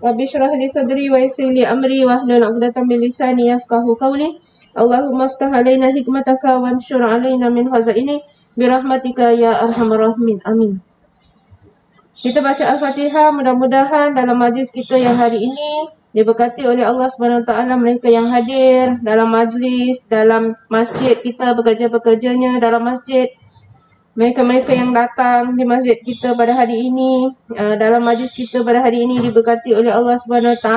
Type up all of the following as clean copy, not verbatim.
Rabbi shrah li sadri wa yassir li amri wahlul 'uqdatam min lisani yafqahu qawli. Allahumma aftah alaina hikmataka wanshur alaina min khazaini birahmatika ya arhamar rahimin. Amin. Kita baca Al-Fatihah, mudah-mudahan dalam majlis kita yang hari ini diberkati oleh Allah SWT, mereka yang hadir dalam majlis, dalam masjid kita, pekerja-pekerjanya dalam masjid, mereka-mereka yang datang di masjid kita pada hari ini, dalam majlis kita pada hari ini diberkati oleh Allah SWT,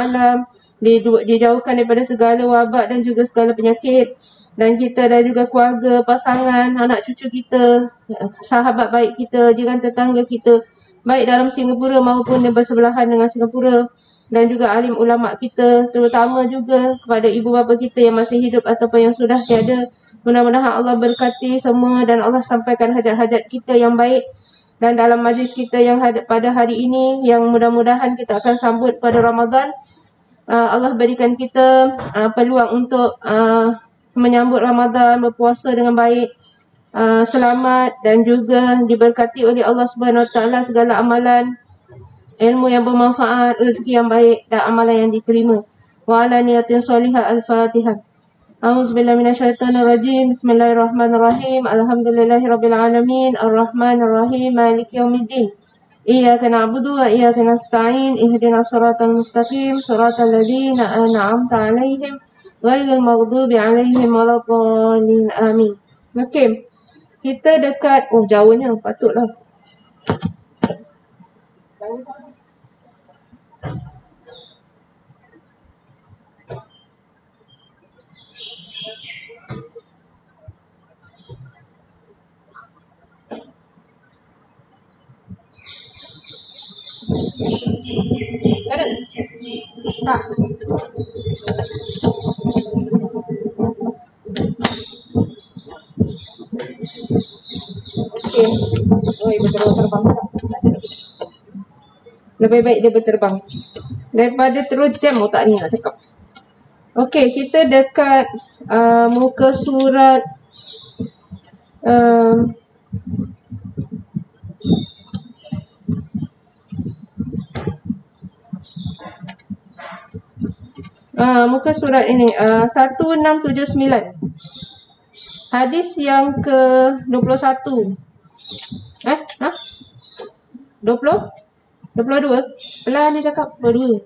dijauhkan daripada segala wabak dan juga segala penyakit. Dan kita dan juga keluarga, pasangan, anak cucu kita, sahabat baik kita, jiran tetangga kita, baik dalam Singapura maupun di bersebelahan dengan Singapura. Dan juga alim ulama kita, terutama juga kepada ibu bapa kita yang masih hidup ataupun yang sudah tiada. Mudah-mudahan Allah berkati semua dan Allah sampaikan hajat-hajat kita yang baik. Dan dalam majlis kita yang pada hari ini, yang mudah-mudahan kita akan sambut pada Ramadan, Allah berikan kita peluang untuk menyambut Ramadan, berpuasa dengan baik, selamat dan juga diberkati oleh Allah SWT segala amalan, ilmu yang bermanfaat, rezeki yang baik dan amalan yang diterima. Wa ala niyatin salihah. Al-Fatihah. A'udzubillahi minasyaitonirrajim. Bismillahirrahmanirrahim. Alhamdulillahirabbil alamin. Arrahmanirrahim. Maliki yaumiddin. Iyyaka na'budu wa iyyaka nasta'in. Ihdinas siratal mustaqim. Siratal ladzina an'amta 'alaihim ghairil maghdubi 'alaihim waladdallin. Amin. Okey. Kita dekat jauhnya patutlah. Ada? Tak. Okey. Betul terbang. Lebih baik dia berterbang daripada terus jam otak ni nak cakap. Okey, kita dekat muka surat muka surat ini 1679. Hadis yang ke-21. 22? Pelan dia cakap 22.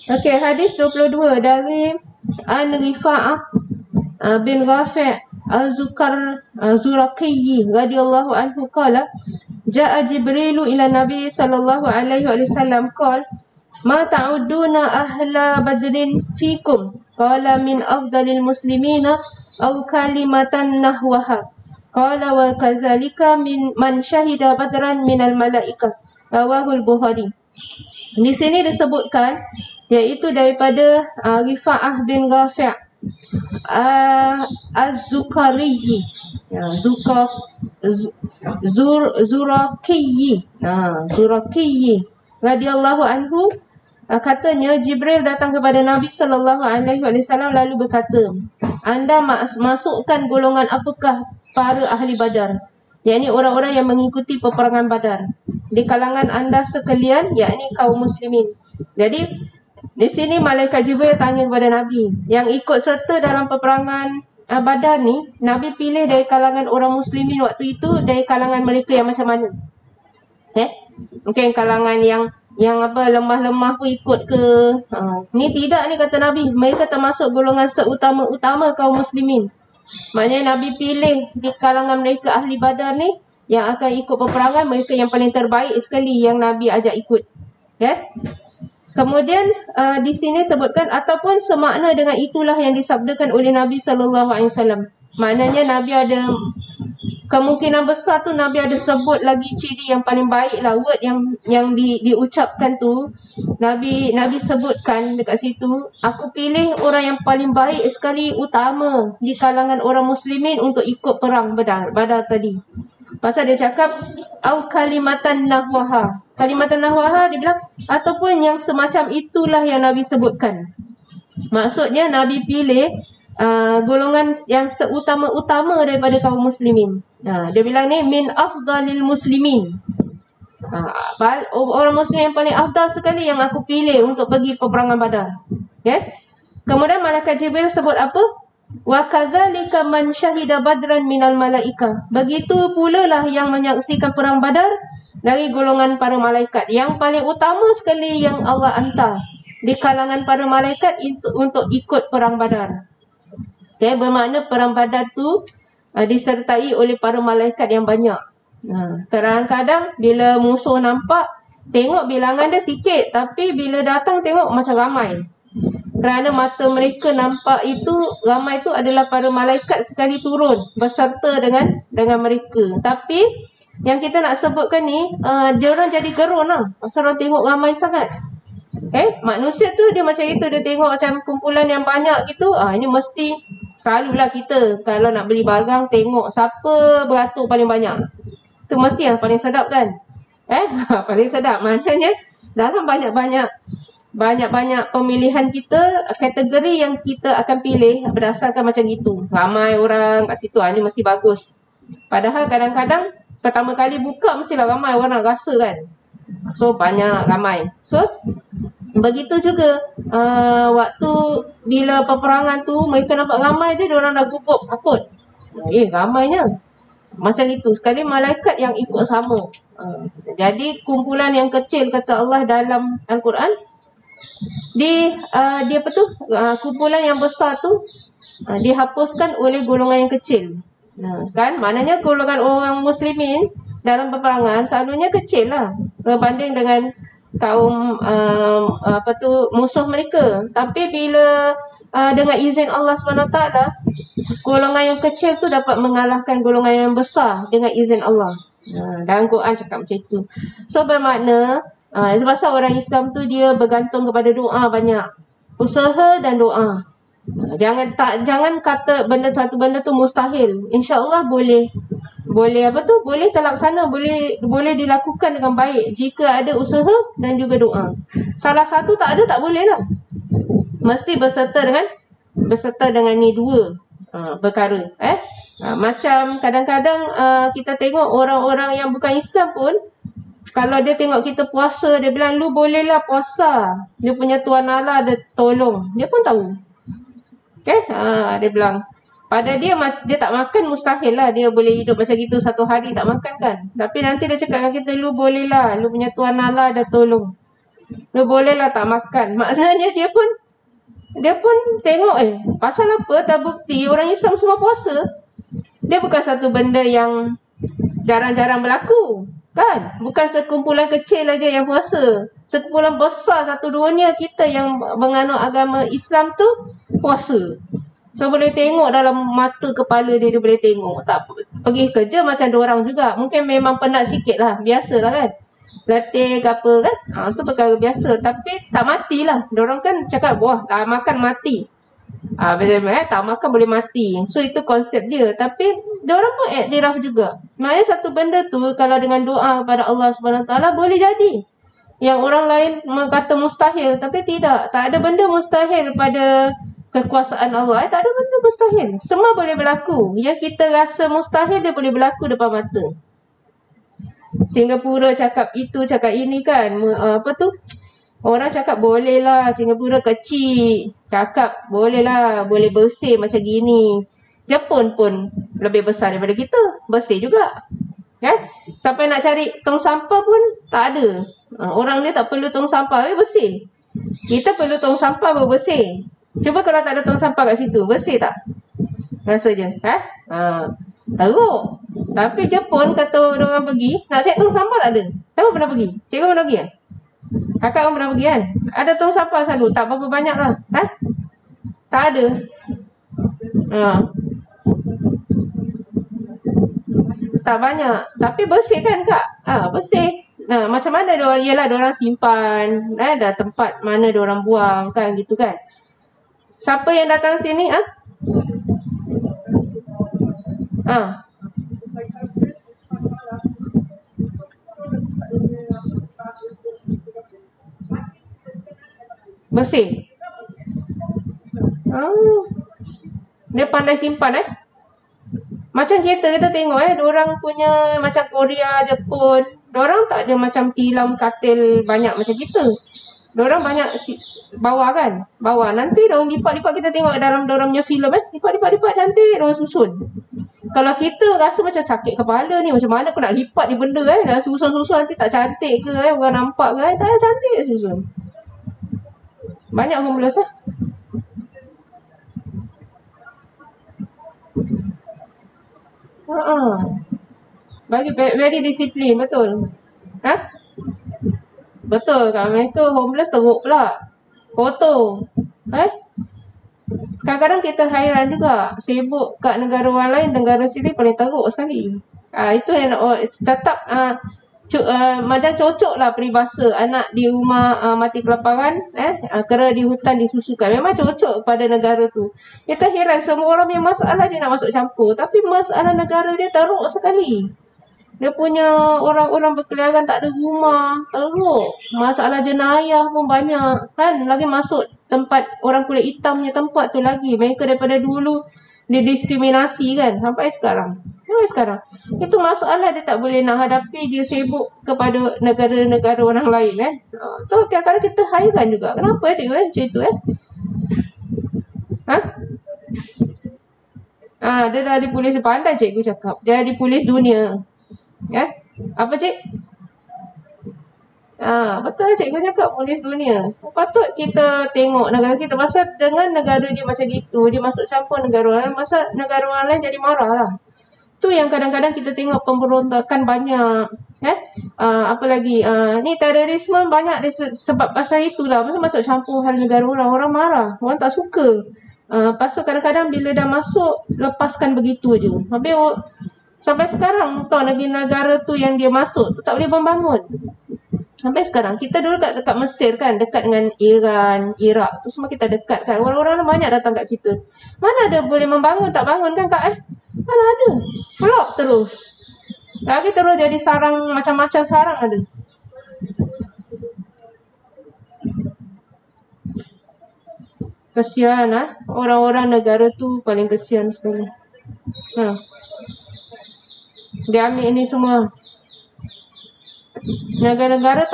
Okey, hadis 22 dari An-Rifa'ah bin Rafi' Az-Zuraqi radhiyallahu anhu qala ja'a Jibrilu ila Nabi sallallahu alaihi wasallam qala ma ta'uduna ahla badrin fikum qala min afdalil muslimina aw kalimatan nahwaha qala wa kadzalika man syahida badran minal malaikah. Rawahul Bukhari. Di sini disebutkan iaitu daripada Rifa'ah bin Rafi' Az-Zuraqi Zuraqi radhiyallahu anhu, katanya Jibril datang kepada Nabi sallallahu alaihi wasallam lalu berkata, anda masukkan golongan apakah para ahli Badar, yakni orang-orang yang mengikuti peperangan Badar, di kalangan anda sekalian, yakni kaum muslimin. Jadi di sini malaikat Jibril tanya kepada Nabi, yang ikut serta dalam peperangan Badar ni, Nabi pilih dari kalangan orang muslimin waktu itu, dari kalangan mereka yang macam mana? Mungkin kalangan yang lemah-lemah pun ikut ke? Ni tidak ni kata Nabi, mereka termasuk golongan seutama-utama kaum muslimin. Maknanya Nabi pilih di kalangan mereka ahli Badar ni yang akan ikut peperangan, mereka yang paling terbaik sekali yang Nabi ajak ikut. Kemudian di sini sebutkan ataupun semakna dengan itulah yang disabdakan oleh Nabi sallallahu alaihi wasallam. Maknanya Nabi ada kemungkinan besar tu Nabi ada sebut lagi ciri yang paling baik lah, word yang diucapkan tu Nabi sebutkan dekat situ, aku pilih orang yang paling baik sekali, utama di kalangan orang muslimin untuk ikut perang Badar tadi. Pasal dia cakap au kalimatan nahwaha. Kalimatan nahwaha dia bilang ataupun yang semacam itulah yang Nabi sebutkan. Maksudnya Nabi pilih golongan yang seutama-utama daripada kaum muslimin. Dia bilang ni min afdalil muslimin. Orang Muslim yang paling afdal sekali yang aku pilih untuk pergi peperangan Badar. Kemudian malaikat Jibril sebut apa? Wa kadzalika man syahida badran minal malaika. Begitu pula lah yang menyaksikan perang Badar dari golongan para malaikat. Yang paling utama sekali yang Allah hantar di kalangan para malaikat untuk ikut perang Badar. Bermakna perang Badar tu disertai oleh para malaikat yang banyak. Kadang-kadang bila musuh nampak, tengok bilangan dia sikit, tapi bila datang tengok macam ramai. Kerana mata mereka nampak itu ramai itu adalah para malaikat sekali turun berserta dengan mereka. Tapi yang kita nak sebutkan ni, dia orang jadi gerun lah. Pasal orang tengok ramai sangat. Manusia tu dia macam itu, dia tengok macam kumpulan yang banyak gitu. Ini mesti selalulah kita kalau nak beli barang tengok siapa beratur paling banyak. Itu mesti yang paling sedap kan? Paling sedap. Maknanya dalam banyak-banyak pemilihan kita, kategori yang kita akan pilih berdasarkan macam itu. Ramai orang kat situ, ni mesti bagus. Padahal kadang-kadang pertama kali buka mestilah ramai orang nak rasa kan. So banyak ramai. So begitu juga waktu bila peperangan tu mereka nampak ramai je, diorang dah gugup takut. Ramainya. Macam itu. Sekali malaikat yang ikut sama. Jadi kumpulan yang kecil kata Allah dalam Al-Quran, kumpulan yang besar tu dihapuskan oleh golongan yang kecil. Kan? Maknanya golongan orang muslimin dalam peperangan selalunya kecil lah berbanding dengan kaum musuh mereka. Tapi bila dengan izin Allah SWT, golongan yang kecil tu dapat mengalahkan golongan yang besar dengan izin Allah. Dalam Quran cakap macam itu. So bermakna sebab orang Islam tu dia bergantung kepada doa banyak. Usaha dan doa. Jangan kata satu benda tu mustahil. InsyaAllah boleh boleh terlaksana, boleh dilakukan dengan baik jika ada usaha dan juga doa. Salah satu tak ada, tak boleh lah. Mesti berserta dengan ni dua perkara. Macam kadang-kadang kita tengok orang-orang yang bukan Islam pun, kalau dia tengok kita puasa, dia bilang, lu bolehlah puasa. Dia punya Tuan Allah ada tolong. Dia pun tahu. Dia bilang, pada dia tak makan mustahil lah. Dia boleh hidup macam gitu satu hari tak makan kan. Tapi nanti dia cakap dengan kita, lu bolehlah. Lu punya Tuan Allah ada tolong. Lu bolehlah tak makan. Maksudnya dia pun tengok pasal apa tak bukti orang Islam semua puasa. Dia bukan satu benda yang jarang-jarang berlaku. Kan? Bukan sekumpulan kecil aja yang puasa. Sekumpulan besar satu dunia kita yang menganut agama Islam tu puasa. So boleh tengok dalam mata kepala dia boleh tengok. Tak pergi kerja macam diorang juga. Mungkin memang penat sikit lah. Biasalah kan. Latih ke apa kan. Itu perkara biasa. Tapi tak matilah. Diorang kan cakap, wah tak makan mati. Tak makan boleh mati. So itu konsep dia. Tapi diorang pun iktiraf juga. Maknanya satu benda tu kalau dengan doa kepada Allah SWT boleh jadi. Yang orang lain kata mustahil, tapi tidak. Tak ada benda mustahil pada kekuasaan Allah. Tak ada benda mustahil. Semua boleh berlaku. Yang kita rasa mustahil, dia boleh berlaku depan mata. Singapura cakap itu, cakap ini kan. Orang cakap boleh lah, Singapura kecil. Cakap boleh lah, boleh bersih macam gini. Jepun pun lebih besar daripada kita. Bersih juga. Kan? Sampai nak cari tong sampah pun tak ada. Orang dia tak perlu tong sampah, bersih. Kita perlu tong sampah baru bersih. Cuba kalau tak ada tong sampah kat situ, bersih tak? Rasa je. Teruk. Tapi Jepun kata orang pergi, nak cek tong sampah tak ada. Siapa pernah pergi? Cikgu pernah pergi kan? Kakak pun pernah pergi kan? Ada tong sampah selalu, tak berapa banyak lah. Tak ada. Tak banyak. Tapi bersih kan kak? Bersih. Macam mana diorang? Yelah diorang simpan. Ada tempat mana diorang buang kan gitu kan. Siapa yang datang sini? Bersih. Dia pandai simpan Macam kita tengok diorang punya macam Korea, Jepun, Diorang tak ada macam tilam katil banyak macam kita. Diorang banyak bawah kan. Bawah. Nanti diorang lipat-lipat, kita tengok dalam diorang punya filem lipat-lipat cantik diorang susun. Kalau kita rasa macam sakit kepala ni, macam mana aku nak lipat ni benda dah susun-susun nanti tak cantik ke orang nampak ke tak ada cantik susun. Banyak homeless Bagi very disiplin, betul. Betul, kat Amerika homeless teruk pula. Kotor. Kadang-kadang kita hairan juga. Sibuk kat negara orang lain, negara sini paling teruk sekali. Itu yang nak tetap macam cocok lah peribahasa anak di rumah mati kelaparan, kera di hutan disusukan. Memang cocok pada negara tu. Kita heran semua orang punya masalah dia nak masuk campur. Tapi masalah negara dia teruk sekali. Dia punya orang-orang berkeliaran tak ada rumah, teruk. Masalah jenayah pun banyak. Kan lagi masuk tempat orang kulit hitam punya tempat tu lagi. Mereka daripada dulu didiskriminasi kan sampai sekarang. Itu masalah dia tak boleh nak hadapi, dia sibuk kepada negara-negara orang lain tu kadang-kadang kita hairan juga. Kenapa cikgu macam itu dia dah di polis, pandai cikgu cakap. Dia di polis dunia. Apa cik? Betul cikgu cakap polis dunia. Patut kita tengok negara kita. Pasal dengan negara dia macam gitu, dia masuk campur negara orang lain, masa negara orang lain jadi marah lah. Tu yang kadang-kadang kita tengok pemberontakan banyak. Apa lagi? Ni terorisme banyak sebab pasal itulah. Pasal masuk campur hal negara orang, orang marah. Orang tak suka. Pasal kadang-kadang bila dah masuk, lepaskan begitu je. Habis sampai sekarang tahu negara tu yang dia masuk tu tak boleh membangun. Sampai sekarang. Kita dulu dekat Mesir kan, dekat dengan Iran, Iraq tu semua kita dekat kan. Orang-orang banyak datang kat kita. Mana ada boleh membangun, tak bangun kan kak Mana ada. Flop terus. Lagi terus jadi sarang, macam-macam sarang ada. Kesian orang-orang negara tu paling kesian sekali. Dia ambil ini semua. Negara-negara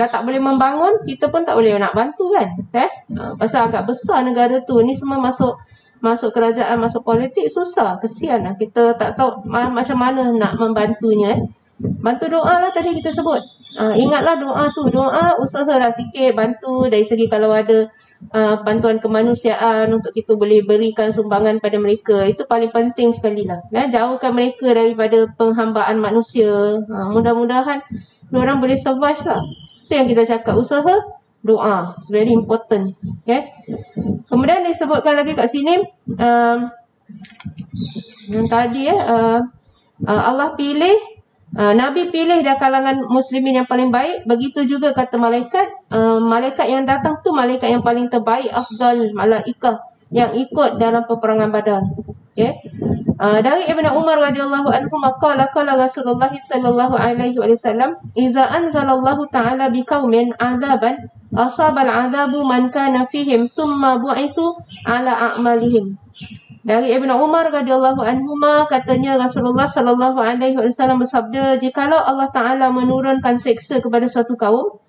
dah tak boleh membangun, kita pun tak boleh nak bantu kan. Pasal agak besar negara tu. Ni semua masuk kerajaan, masuk politik, susah. Kesian lah. Kita tak tahu macam mana nak membantunya. Bantu doa lah tadi kita sebut. Ingatlah doa tu. Doa usahalah sikit bantu dari segi kalau ada bantuan kemanusiaan untuk kita boleh berikan sumbangan pada mereka. Itu paling penting sekali lah. Jauhkan mereka daripada penghambaan manusia. Mudah-mudahan diorang boleh survive lah. Itu yang kita cakap. Usaha, doa. It's very important. Kemudian disebutkan lagi kat sini yang tadi Allah pilih Nabi pilih dari kalangan muslimin yang paling baik. Begitu juga kata malaikat. Malaikat yang datang tu malaikat yang paling terbaik, afdal malaikah yang ikut dalam peperangan Badar. Dari Ibn Umar radhiyallahu anhu qala Rasulullah sallallahu alaihi wasallam, "Idza anzalallahu ta'ala biqaumin 'adaban asabal 'adabu man kana fihim thumma bu'isu 'ala a'malihim." Dari Ibn Umar radhiyallahu anhu katanya Rasulullah sallallahu alaihi wasallam bersabda, jikalau Allah Taala menurunkan seksa kepada suatu kaum,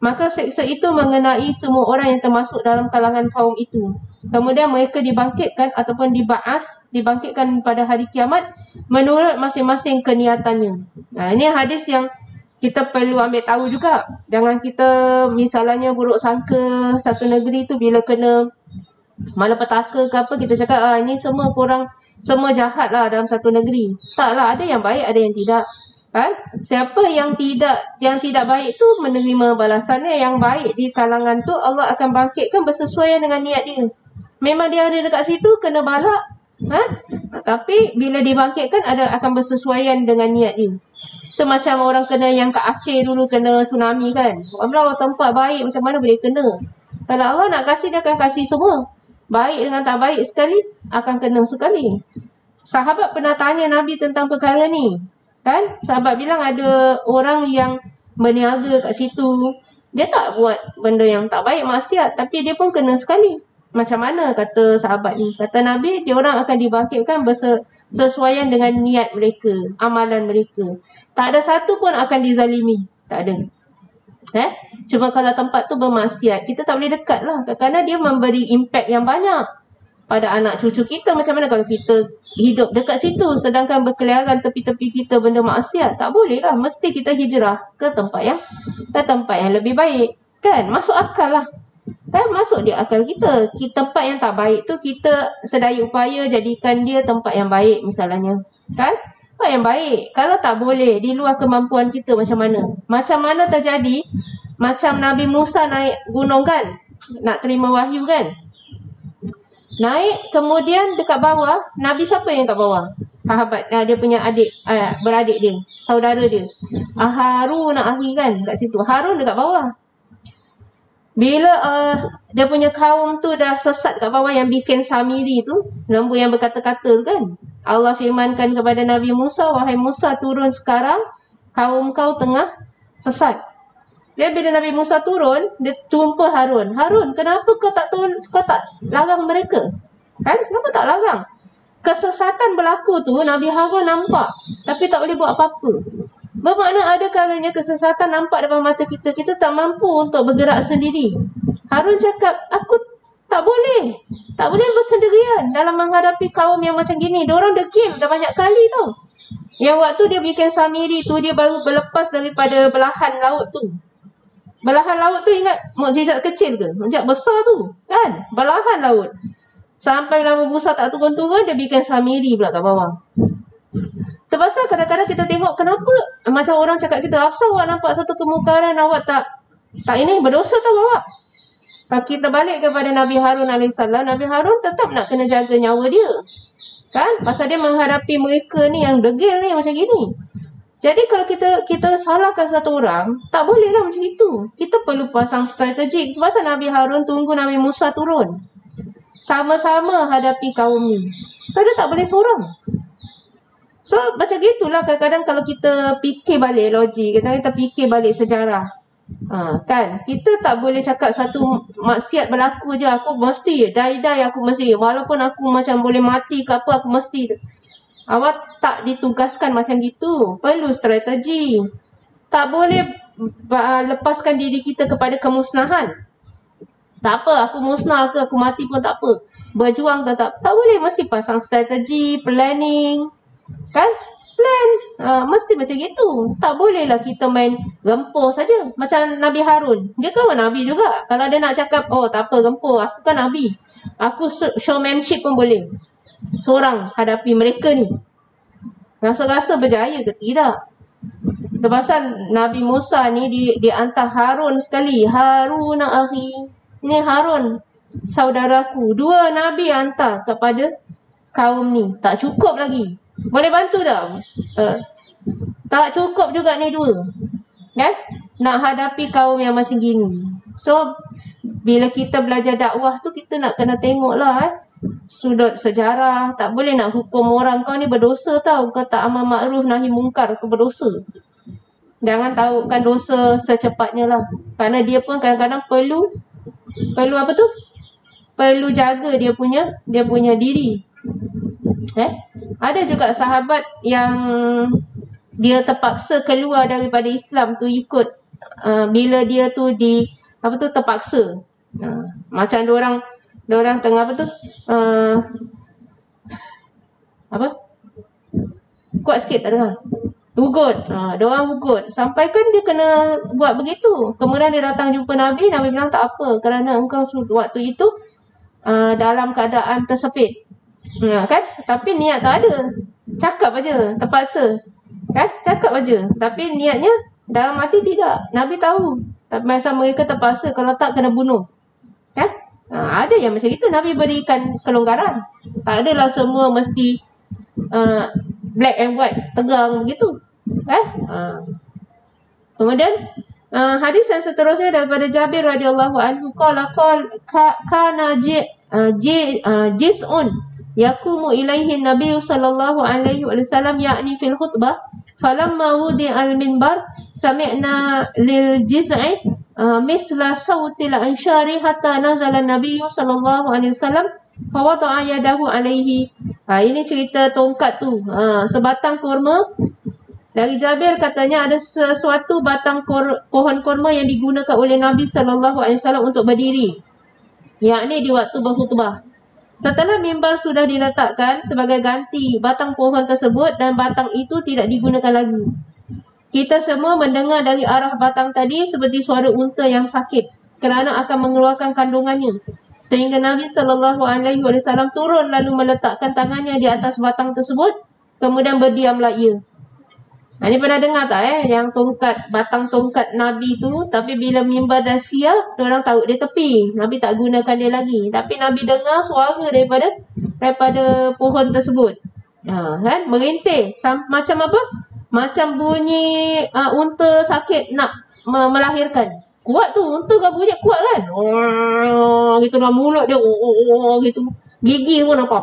maka seksa itu mengenai semua orang yang termasuk dalam kalangan kaum itu. Kemudian mereka dibangkitkan ataupun dibangkitkan pada hari kiamat menurut masing-masing keniatannya. Ini hadis yang kita perlu ambil tahu juga. Jangan kita misalnya buruk sangka satu negeri tu bila kena malapetaka ke apa, kita cakap ini semua korang semua jahat lah dalam satu negeri. Taklah, ada yang baik, ada yang tidak. Siapa yang tidak baik tu menerima balasannya. Yang baik di kalangan tu Allah akan bangkitkan bersesuaian dengan niat dia. Memang dia ada dekat situ kena balak, tapi bila dibangkitkan akan bersesuaian dengan niat dia. Itu macam orang kena yang kat Aceh dulu kena tsunami kan. Allah tempat baik macam mana boleh kena. Kalau Allah nak kasih, dia akan kasih semua. Baik dengan tak baik sekali akan kena sekali. Sahabat pernah tanya Nabi tentang perkara ni. Kan? Sahabat bilang ada orang yang berniaga kat situ. Dia tak buat benda yang tak baik, maksiat, tapi dia pun kena sekali. Macam mana kata sahabat ni? Kata Nabi, dia orang akan dibangkitkan bersesuaian dengan niat mereka, amalan mereka. Tak ada satu pun akan dizalimi. Tak ada. Cuma kalau tempat tu bermaksiat, kita tak boleh dekat lah. Kerana dia memberi impact yang banyak pada anak cucu kita. Macam mana kalau kita hidup dekat situ, sedangkan berkeliaran tepi-tepi kita benda maksiat? Tak boleh lah. Mesti kita hijrah ke tempat yang lebih baik. Kan? Masuk akal lah. Masuk di akal kita. Tempat yang tak baik tu, kita sedaya upaya jadikan dia tempat yang baik misalnya. Kan? Tempat yang baik. Kalau tak boleh, di luar kemampuan kita macam mana? Macam mana terjadi? Macam Nabi Musa naik gunung kan? Nak terima wahyu kan? Naik, kemudian dekat bawah, Nabi siapa yang kat bawah? Sahabat, dia punya adik, beradik dia, saudara dia. Harun akhi kan kat situ. Harun dekat bawah. Bila dia punya kaum tu dah sesat kat bawah, yang bikin Samiri tu, lembu yang berkata-kata kan, Allah firmankan kepada Nabi Musa, wahai Musa, turun sekarang, kaum kau tengah sesat. Jadi bila Nabi Musa turun, dia jumpa Harun. Harun, kenapa kau tak larang mereka? Kan? Kenapa tak larang? Kesesatan berlaku tu Nabi Harun nampak, tapi tak boleh buat apa-apa. Bermakna ada kalanya kesesatan nampak depan mata kita, kita tak mampu untuk bergerak sendiri. Harun cakap, aku tak boleh bersendirian dalam menghadapi kaum yang macam gini. Diorang degil dah banyak kali tau. Yang waktu dia bikin Samiri tu, dia baru berlepas daripada belahan laut tu. Belahan laut tu ingat mukjizat kecil ke? Mukjizat besar tu kan? Belahan laut. Sampai Nabi Musa tak turun-turun, dia bikin Samiri pula kat bawah. Terpaksa kadang-kadang kita tengok kenapa macam orang cakap kita, Hafsah awak nampak satu kemungkaran, awak tak ini berdosa tau awak. Kalau kita balik kepada Nabi Harun AS, Nabi Harun tetap nak kena jaga nyawa dia. Kan? Pasal dia menghadapi mereka ni yang degil ni macam gini. Jadi kalau kita salahkan satu orang, tak bolehlah macam itu. Kita perlu pasang strategik. Sebab Nabi Harun tunggu Nabi Musa turun. Sama-sama hadapi kaum ni. So dia tak boleh seorang. So macam gitulah kadang-kadang kalau kita fikir balik logik, kita fikir balik sejarah. Kan? Kita tak boleh cakap satu maksiat berlaku je, aku mesti, die aku mesti. Walaupun aku macam boleh mati ke apa, aku mesti. Awak tak ditugaskan macam gitu. Perlu strategi. Tak boleh lepaskan diri kita kepada kemusnahan. Tak apa, aku musnah ke, aku mati pun tak apa. Berjuang tetap. Tak boleh, mesti pasang strategi, planning. Kan? Plan. Mesti macam gitu. Tak bolehlah kita main gempuh saja. Macam Nabi Harun. Dia kan Nabi juga. Kalau dia nak cakap, oh tak apa gempuh, aku kan Nabi. Aku showmanship pun boleh. Seorang hadapi mereka ni. Rasa-rasa berjaya ke tidak? Terpaksa Nabi Musa ni dihantar Harun sekali. Harun akhi. Ni Harun saudaraku. Dua Nabi hantar kepada kaum ni. Tak cukup lagi. Boleh bantu tak? Tak cukup juga ni dua. Kan? Nak hadapi kaum yang macam gini. So, bila kita belajar dakwah tu, kita nak kena tengok lah sudut sejarah. Tak boleh nak hukum orang, kau ni berdosa tau, kau tak amal makruf nahi mungkar, kau berdosa. Jangan tahukan dosa secepatnya lah. Kerana dia pun kadang-kadang perlu apa tu? Perlu jaga dia punya diri. Ada juga sahabat yang dia terpaksa keluar daripada Islam tu ikut bila dia tu terpaksa. Macam diorang tengah apa tu? Kuat sikit tak ada. Ugut. Diorang ugut. Sampai kan dia kena buat begitu. Kemudian dia datang jumpa Nabi. Nabi bilang tak apa. Kerana engkau waktu itu dalam keadaan tersepit. Kan? Tapi niat tak ada. Cakap aja. Terpaksa. Kan? Cakap aja. Tapi niatnya dalam hati tidak. Nabi tahu. Masa mereka terpaksa. Kalau tak kena bunuh. Kan? Ada yang macam itu. Nabi berikan kelonggaran. Tak adalah semua mesti black and white, tegang begitu. Kemudian hadis yang seterusnya daripada Jabir radhiyallahu anhu qala kana jiz'un yaqumu ilaihi Nabi sallallahu alaihi wasallam ya'ni fil khutbah falamma wudi'a al-minbar sami'na lil jiz'i misla sautil anshari hatta nazala Nabi sallallahu alaihi wasallam fawada'a yadahu alaihi. Ini cerita tongkat tu. Sebatang kurma Dari Jabir katanya ada sesuatu batang pohon kurma yang digunakan oleh Nabi SAW untuk berdiri, yakni di waktu berkhutbah. Setelah mimbar sudah diletakkan sebagai ganti batang pohon tersebut dan batang itu tidak digunakan lagi. Kita semua mendengar dari arah batang tadi seperti suara unta yang sakit kerana akan mengeluarkan kandungannya. Sehingga Nabi SAW turun lalu meletakkan tangannya di atas batang tersebut, kemudian berdiamlah ia. Ini pernah dengar tak yang batang tongkat Nabi tu, tapi bila mimbar dah siap, orang tahu dia tepi. Nabi tak gunakan dia lagi. Tapi Nabi dengar suara daripada pohon tersebut. Kan? Merintih. Macam apa? Macam bunyi unta sakit nak melahirkan. Kuat tu, unta kan bunyi kuat kan? Gitu lah mulut dia, gitu. Gigi pun nampak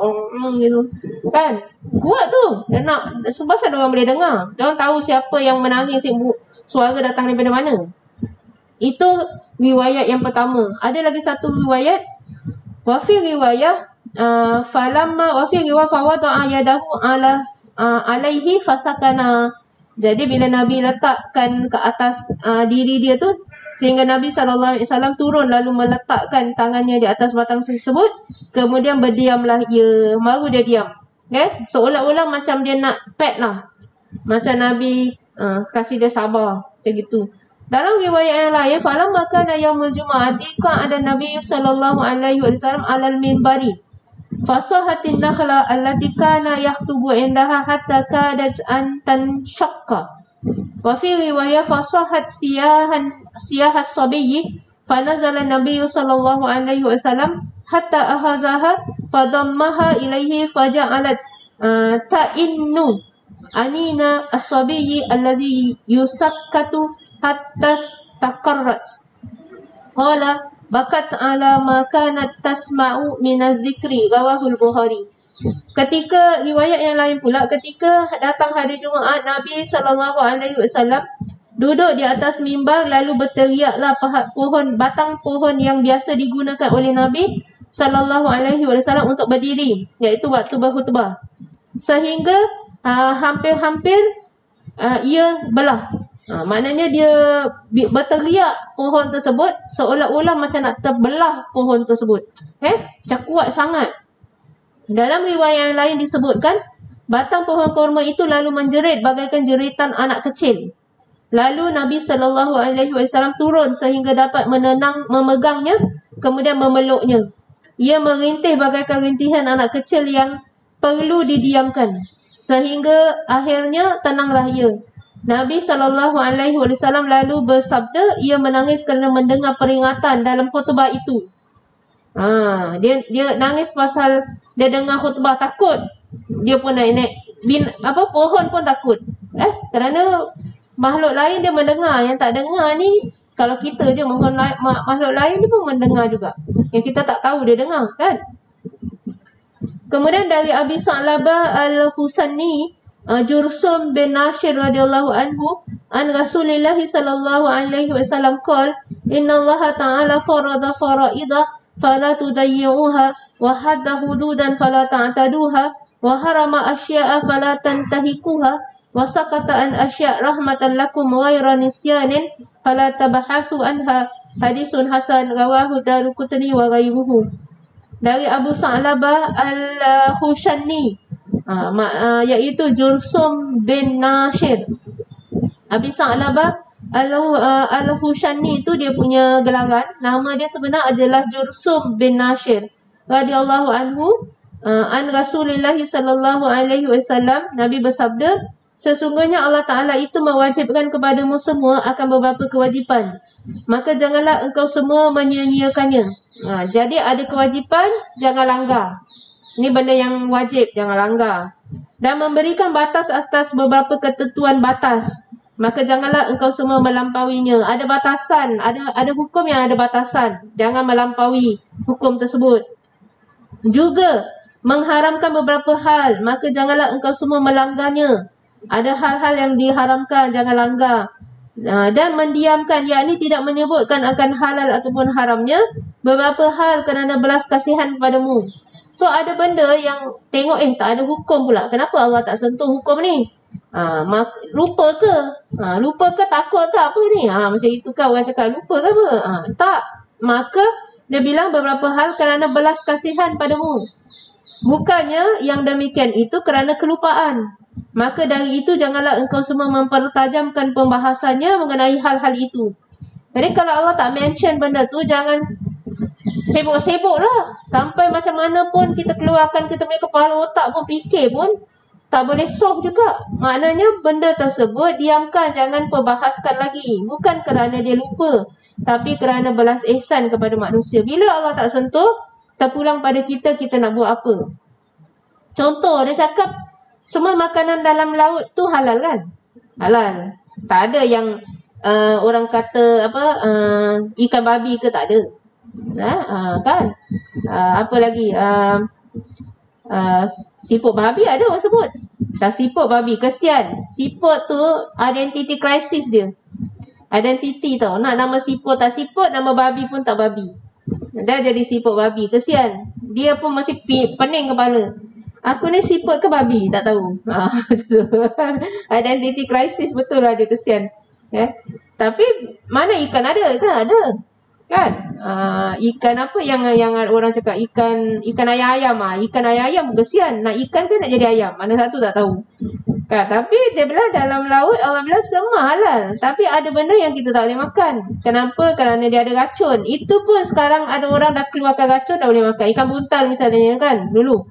gitu. Kan? Kuat tu. Dia nak sebab orang boleh dengar. Dia tahu siapa yang menangis, suara datang daripada mana. Itu riwayat yang pertama. Ada lagi satu riwayat. Wa fi riwayah falamma wa fi riwayah fawada'a yadahu alaihi fasakana. Jadi bila Nabi letakkan ke atas diri dia tu, sehingga Nabi SAW turun lalu meletakkan tangannya di atas batang tersebut, kemudian berdiamlah ia, baru dia diam. Okay? Seolah-olah macam dia nak pet lah. Macam Nabi kasih dia sabar. Macam gitu. Dalam riwayat yang lain, falamma kana yaumul jumu'ah, ada Nabi SAW alal minbari. Fasahatin nakhla allati kana yaktubu indaha hatta kadat an tanshaqqa. Wa fi riwayah fasahat siyahas sabiyyi fanazala Nabi sallallahu alaihi wasallam hatta ahazaha fadammaha ilaihi faja'alat ta'innu anina as-sabiyyi alladhi yusakkatu hatta taqarrat. Qala bakat ala ma kanat tasma'u min az-zikri, rawahul Bukhari. Ketika riwayat yang lain pula, ketika datang hari Jumaat, Nabi SAW duduk di atas mimbar lalu berteriaklah batang pohon yang biasa digunakan oleh Nabi SAW untuk berdiri, iaitu waktu berkhutbah. Sehingga hampir-hampir ia belah. Maknanya dia berteriak pohon tersebut seolah-olah macam nak terbelah pohon tersebut. Macam kuat sangat. Dalam riwayat yang lain disebutkan, batang pohon kurma itu lalu menjerit bagaikan jeritan anak kecil. Lalu Nabi SAW turun sehingga dapat memegangnya, kemudian memeluknya. Ia merintih bagaikan rintihan anak kecil yang perlu didiamkan. Sehingga akhirnya tenanglah ia. Nabi SAW lalu bersabda, ia menangis kerana mendengar peringatan dalam khutbah itu. Dia nangis pasal dia dengar khutbah, takut. Dia pun naik pohon pun takut. Kerana makhluk lain dia mendengar, yang tak dengar ni kalau kita je makhluk lain dia pun mendengar juga. Yang kita tak tahu dia dengar kan. Kemudian dari Abi Sa'labah Al-Husaini, Jursum bin Nashir radhiyallahu anhu, an Rasulillah sallallahu alaihi wasallam qala, innallaha ta'ala farada faraidah fala tudayyuha wa hadda hududan fala ta'taduha wa harama asya'a fala tantahikuha wa sakata an asya' rahmatan lakum ghayra nisyanin fala tabahasu anha. Hadisun hasan, rawahu Daruqutni wa ghayruhu. Dari Abu Sa'labah Al-Husaini, iaitu Jursum bin Nashir. Abi Sa'labah Al-Husaini itu dia punya gelaran. Nama dia sebenar adalah Jursum bin Nashir radhiyallahu anhu. An Rasulullah sallallahu alaihi wasallam, Nabi bersabda, sesungguhnya Allah Ta'ala itu mewajibkan kepadamu semua akan beberapa kewajipan, maka janganlah engkau semua menyia-nyiakannya. Jadi ada kewajipan, jangan langgar. Ini benda yang wajib, jangan langgar. Dan memberikan batas atas beberapa ketentuan batas, maka janganlah engkau semua melampauinya. Ada batasan, ada hukum yang ada batasan. Jangan melampaui hukum tersebut. Juga mengharamkan beberapa hal, maka janganlah engkau semua melanggarnya. Ada hal-hal yang diharamkan, jangan langgar. Dan mendiamkan, yakni tidak menyebutkan akan halal ataupun haramnya beberapa hal kerana belas kasihan kepadamu. So ada benda yang tengok tak ada hukum pula. Kenapa Allah tak sentuh hukum ni? Lupa ke? Lupa ke, takut ke, apa ni? Macam itu kan orang cakap, lupa ke apa? Tak. Maka dia bilang beberapa hal kerana belas kasihan padamu. Bukannya yang demikian itu kerana kelupaan. Maka dari itu janganlah engkau semua mempertajamkan pembahasannya mengenai hal-hal itu. Jadi kalau Allah tak mention benda tu, jangan sibuk-sibuk lah. Sampai macam mana pun kita keluarkan kita punya kepala otak pun, fikir pun tak boleh solve juga. Maknanya benda tersebut diamkan, jangan perbahaskan lagi. Bukan kerana dia lupa, tapi kerana belas ihsan kepada manusia. Bila Allah tak sentuh, terpulang pada kita, kita nak buat apa? Contoh, dia cakap semua makanan dalam laut tu halal kan? Halal. Tak ada yang orang kata apa ikan babi ke, tak ada. Kan? Apa lagi? Siput babi ada orang sebut. Dah siput babi, kesian. Siput tu identity crisis dia. Identity tau. Nak nama siput tak siput, nama babi pun tak babi. Dah jadi siput babi, kesian. Dia pun masih pening kepala. Aku ni siput ke babi? Tak tahu. Identity crisis betul lah dia, kesian. Tapi mana ikan ada kan? Ada. Kan? Ikan apa yang orang cakap ikan ayam. Ikan ayam kesian. Nak ikan ke nak jadi ayam? Mana satu tak tahu. Kan? Tapi dia bilang dalam laut Allah bilang semua halal. Tapi ada benda yang kita tak boleh makan. Kenapa? Kerana dia ada racun. Itu pun sekarang ada orang dah keluarkan racun, dah boleh makan. Ikan buntal misalnya kan dulu.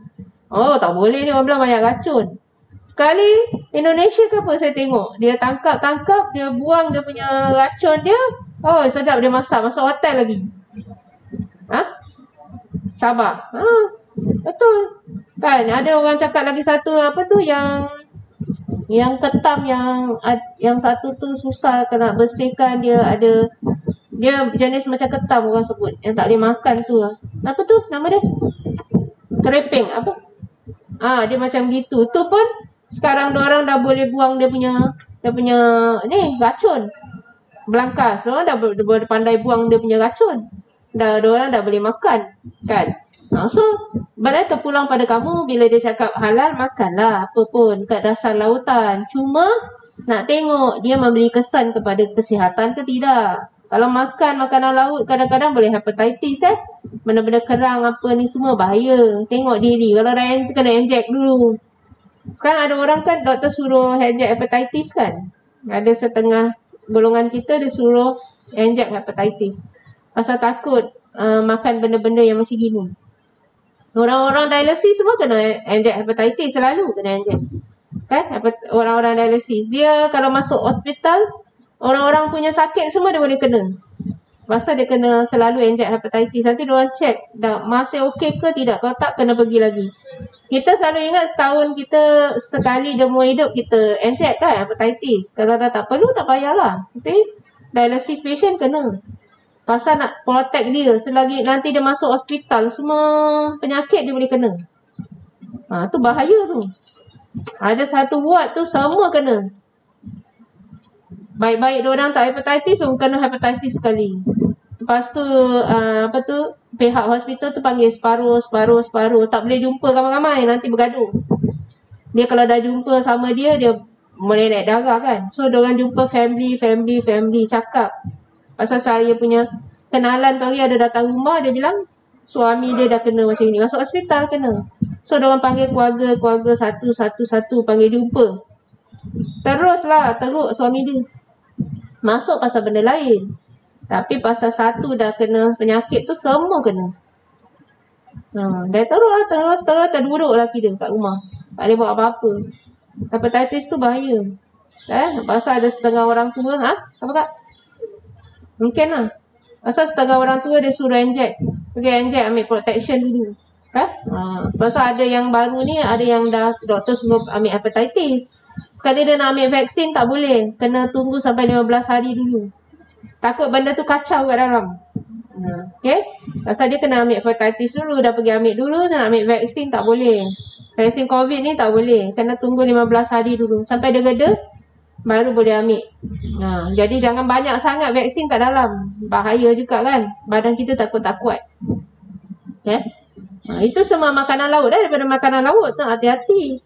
Tak boleh ni, orang bilang banyak racun. Sekali Indonesia ke apa saya tengok, dia tangkap, dia buang dia punya racun dia. Sedap dia masak, masuk hotel lagi. Sabah. Betul. Kan ada orang cakap lagi satu apa tu yang ketam, yang satu tu susah kena bersihkan, dia jenis macam ketam orang sebut, yang tak boleh makan tu. Apa tu nama dia? Kerepeng apa? Dia macam gitu. Tu pun sekarang diorang dah boleh buang dia punya ni racun. Belangkas. Diorang dah boleh pandai buang dia punya racun. Diorang dah boleh makan. Kan? So, benda terpulang pada kamu bila dia cakap halal, makanlah apa pun kat dasar lautan. Cuma nak tengok dia memberi kesan kepada kesihatan ke tidak. Kalau makan makanan laut kadang-kadang boleh hepatitis benda-benda kerang apa ni semua bahaya. Tengok diri. Kalau dah kena inject dulu. Sekarang ada orang kan doktor suruh inject hepatitis kan. Ada setengah golongan kita dia suruh inject hepatitis. Pasal takut makan benda-benda yang macam gini. Orang-orang dialisis semua kena inject hepatitis, selalu kena inject. Kan? Orang-orang dialisis. Dia kalau masuk hospital, orang-orang punya sakit semua dia boleh kena. Pasal dia kena selalu inject hepatitis. Nanti diorang check dah masih okey ke tidak. Kalau tak, kena pergi lagi. Kita selalu ingat setahun kita sekali demo hidup kita inject kan hepatitis. Kalau dah tak perlu, tak payahlah. Tapi dialysis patient kena. Pasal nak protect dia. Selagi nanti dia masuk hospital, semua penyakit dia boleh kena. Tu bahaya tu. Ada satu ward tu semua kena. Baik-baik diorang tak hepatitis, orang kena hepatitis sekali. Lepas tu pihak hospital tu panggil separuh. Tak boleh jumpa ramai-ramai, nanti bergaduh. Dia kalau dah jumpa sama dia boleh naik darah kan. So diorang jumpa family, cakap. Pasal saya punya kenalan tu hari ada datang rumah, dia bilang suami dia dah kena macam ni, masuk hospital kena. So diorang panggil keluarga satu-satu panggil jumpa. Teruslah teruk suami dia. Masuk pasal benda lain. Tapi pasal satu dah kena penyakit tu, semua kena. Dah terus terduduk lelaki dia kat rumah. Tak boleh buat apa-apa. Hepatitis tu bahaya. Pasal ada setengah orang tua. Apa kak? Mungkin lah. Pasal setengah orang tua dia suruh inject. Pergi inject, ambil protection dulu. Pasal ada yang baru ni, ada yang dah doktor suruh ambil hepatitis. Sekali dia nak ambil vaksin tak boleh. Kena tunggu sampai 15 hari dulu. Takut benda tu kacau kat dalam. Okay. Pasal dia kena ambil hepatitis dulu. Dah pergi ambil dulu. Nak ambil vaksin tak boleh. Vaksin COVID ni tak boleh. Kena tunggu 15 hari dulu. Sampai dia reda, baru boleh ambil. Jadi jangan banyak sangat vaksin kat dalam. Bahaya juga kan. Badan kita takut tak kuat. Okay. Itu semua makanan laut daripada makanan laut. Hati-hati.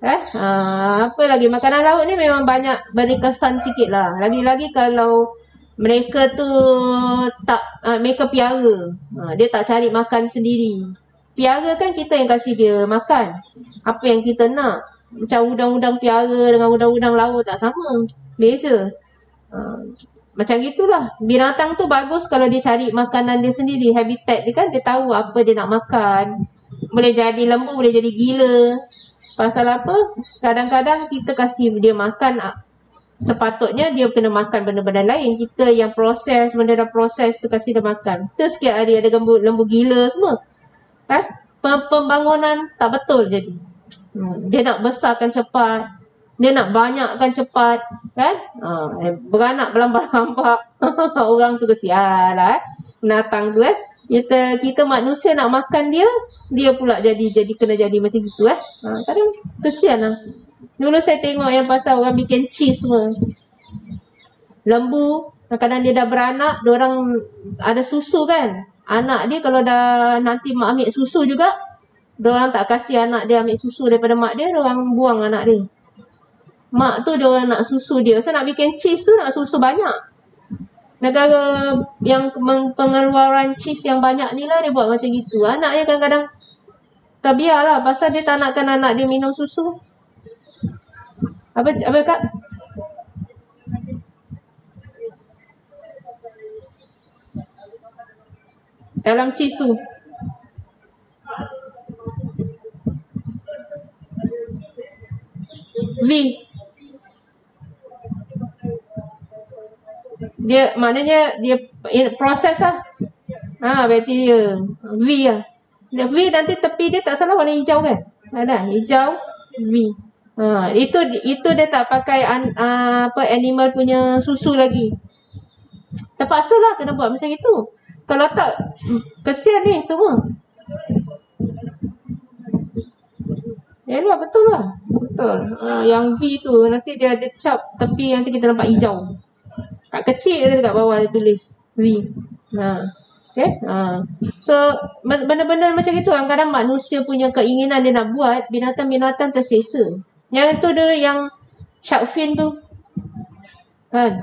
Apa lagi, makanan laut ni memang banyak beri kesan sikit lah. Lagi-lagi kalau mereka tu tak, mereka piara, dia tak cari makan sendiri. Piara kan kita yang kasih dia makan apa yang kita nak. Macam udang-udang piara dengan udang-udang laut tak sama, beza. Macam gitulah, binatang tu bagus kalau dia cari makanan dia sendiri, habitat dia kan, dia tahu apa dia nak makan. Boleh jadi lembu, boleh jadi gila. Pasal apa? Kadang-kadang kita kasih dia makan, sepatutnya dia kena makan benda-benda lain. Kita yang proses, benda dah proses tu kasih dia makan. Terus sikit hari ada lembu gila semua. Pembangunan tak betul jadi. Dia nak besarkan cepat, dia nak banyakkan cepat, kan? Beranak berlambak-lambak. Orang tu kesian lah, binatang tu kita manusia nak makan dia pula jadi kena jadi macam gitu kadang kesian lah. Dulu saya tengok yang pasal orang bikin cheese semua. Lembu, kadang-kadang dia dah beranak, diorang ada susu kan. Anak dia kalau dah nanti mak ambil susu juga, diorang tak kasih anak dia ambil susu daripada mak dia, diorang buang anak dia. Mak tu diorang nak susu dia. Saya nak bikin cheese tu nak susu banyak. Negara yang pengeluaran cheese yang banyak ni lah dia buat macam gitu. Anak dia kadang-kadang terbiar lah, pasal dia tak nakkan anak dia minum susu. Apa Kak? Dalam cheese tu V, dia maknanya dia proses lah. Bakteria V lah. Dia V nanti tepi dia tak salah warna hijau kan? Ada hijau V. Itu dia tak pakai animal punya susu lagi. Terpaksa lah kena buat macam itu. Kalau tak, kesian ni semua. Yalah, betul lah. Betul. Yang V tu nanti dia ada cap tepi, nanti kita nampak hijau. Kat kecil dia dekat bawah dia tulis V. Okay. So benda-benda macam itu kadang-kadang manusia punya keinginan dia nak buat, binatang-binatang tersesa. Yang tu dia yang shark fin tu kan,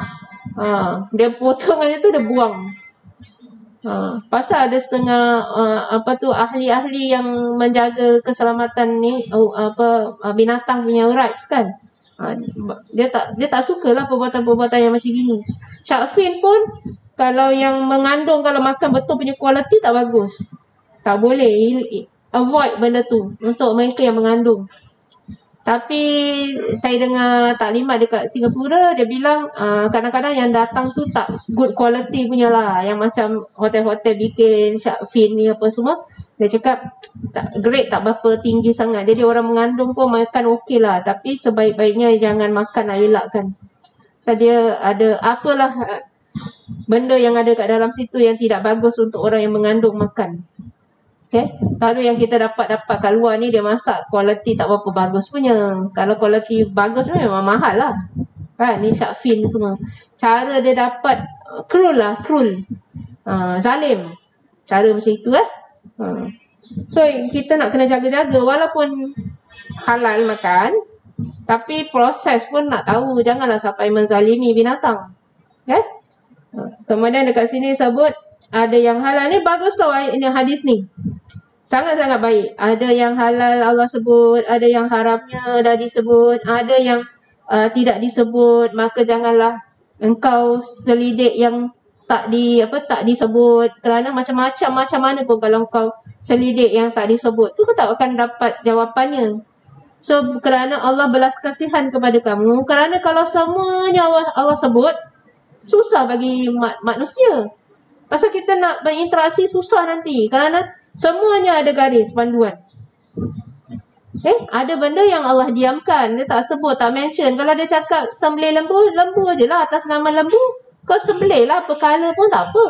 dia potong aja tu dia buang. Pasal ada setengah ahli-ahli yang menjaga keselamatan ni, binatang punya rights kan. Dia tak sukalah perbuatan-perbuatan yang macam gini. Shark fin pun kalau yang mengandung, kalau makan betul punya kualiti tak bagus. Tak boleh, avoid benda tu untuk mereka yang mengandung. Tapi saya dengar taklimat dekat Singapura, dia bilang kadang-kadang yang datang tu tak good quality punya lah. Yang macam hotel-hotel bikin shark fin ni apa semua, dia cakap grade tak berapa tinggi sangat. Jadi orang mengandung pun makan okey lah, tapi sebaik-baiknya jangan makan, elakkan. So dia ada apalah benda yang ada kat dalam situ yang tidak bagus untuk orang yang mengandung makan. Okay. Selalu yang kita dapat kat luar ni dia masak kualiti tak berapa bagus punya. Kalau kualiti bagus memang mahal lah kan. Ni shark fin semua, cara dia dapat cruel. Zalim cara macam itu So kita nak kena jaga-jaga. Walaupun halal makan, tapi proses pun nak tahu. Janganlah sampai menzalimi binatang. Kemudian dekat sini sebut ada yang halal. Ni bagus tau ini hadis ni, sangat-sangat baik. Ada yang halal Allah sebut, ada yang haramnya dah disebut, ada yang tidak disebut. Maka janganlah engkau selidik yang tak disebut, kerana macam-macam mana pun kalau engkau selidik yang tak disebut tu, kau tak akan dapat jawapannya. So kerana Allah belas kasihan kepada kamu, kerana kalau semuanya Allah sebut, susah bagi manusia. Pasal kita nak berinteraksi susah nanti, kerana semuanya ada garis panduan. Ada benda yang Allah diamkan, dia tak sebut, tak mention. Kalau dia cakap sembelih lembu je lah, atas nama lembu, kau sembelih lah, perkala pun tak apa.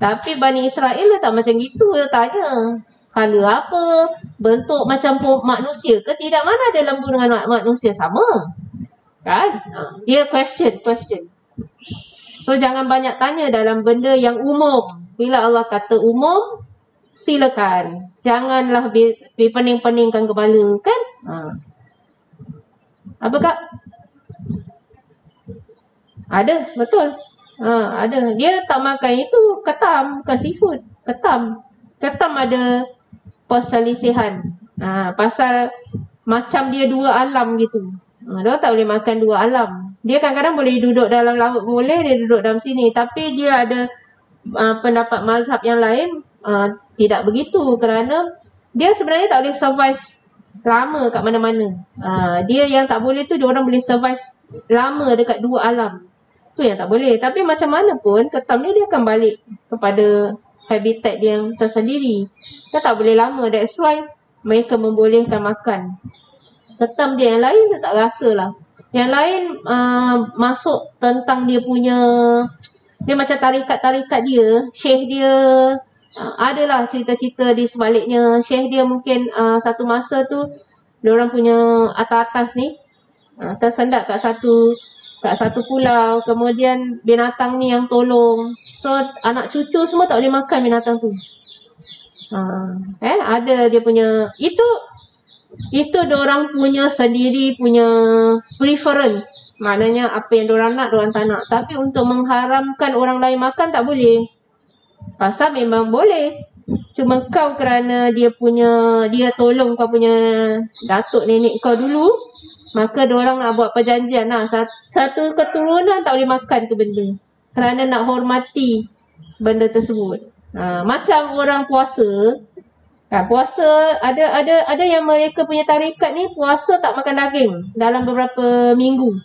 Tapi Bani Israel dia tak macam gitu. Dia tanya, kala apa, bentuk macam manusia ke tidak, mana ada lembu dengan manusia sama kan. Dia question. So jangan banyak tanya dalam benda yang umum. Bila Allah kata umum, silakan. Janganlah pening-peningkan kepala kan. Apa Kak? Ada, betul. Ada. Dia tak makan itu ketam, bukan seafood. Ketam. Ketam ada perselisihan. Pasal macam dia dua alam gitu. Dia tak boleh makan dua alam. Dia kadang-kadang boleh duduk dalam laut, boleh dia duduk dalam sini. Tapi dia ada pendapat mazhab yang lain, tidak begitu. Kerana dia sebenarnya tak boleh survive lama kat mana-mana. Dia yang tak boleh tu, dia orang boleh survive lama dekat dua alam. Tu yang tak boleh. Tapi macam mana pun, ketam ni dia akan balik kepada habitat dia yang tersendiri. Dia tak boleh lama. That's why mereka membolehkan makan. Ketam dia yang lain, dia tak rasa lah. Yang lain masuk tentang dia punya, dia macam tarikat-tarikat dia, syekh dia, adalah cerita-cerita di sebaliknya. Syekh dia mungkin satu masa tu, dia orang punya atas-atas ni, tersendat kat satu pulau. Kemudian binatang ni yang tolong. So anak cucu semua tak boleh makan binatang tu. Ada dia punya, itu diorang punya sendiri punya preference. Maknanya apa yang diorang nak, diorang tak nak. Tapi untuk mengharamkan orang lain makan tak boleh. Pasal memang boleh. Cuma kau kerana dia tolong kau punya datuk nenek kau dulu, maka diorang nak buat perjanjian lah. Satu keturunan tak boleh makan tu benda. Kerana nak hormati benda tersebut. Macam orang puasa. Puasa ada yang mereka punya tarikat ni puasa tak makan daging dalam beberapa minggu.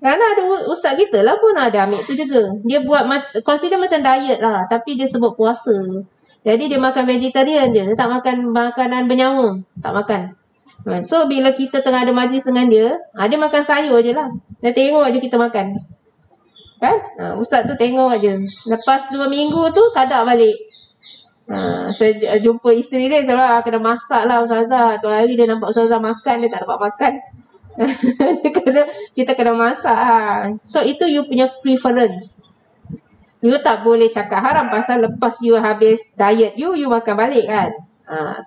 Kerana ada ustaz kita lah pun ada ambil tu juga. Dia buat consider macam diet lah, tapi dia sebut puasa. Jadi dia makan vegetarian je, dia tak makan makanan bernyawa, tak makan. So bila kita tengah ada majlis dengan dia, dia makan sayur je lah. Dia tengok je kita makan. Kan? Ustaz tu tengok je. Lepas 2 minggu tu kadar balik. Saya jumpa isteri dia, saya kena masak lah ustazah. Tu hari dia nampak ustazah makan, dia tak dapat makan. Kita kena masak lah. So itu you punya preference. You tak boleh cakap haram pasal lepas you habis diet you makan balik kan.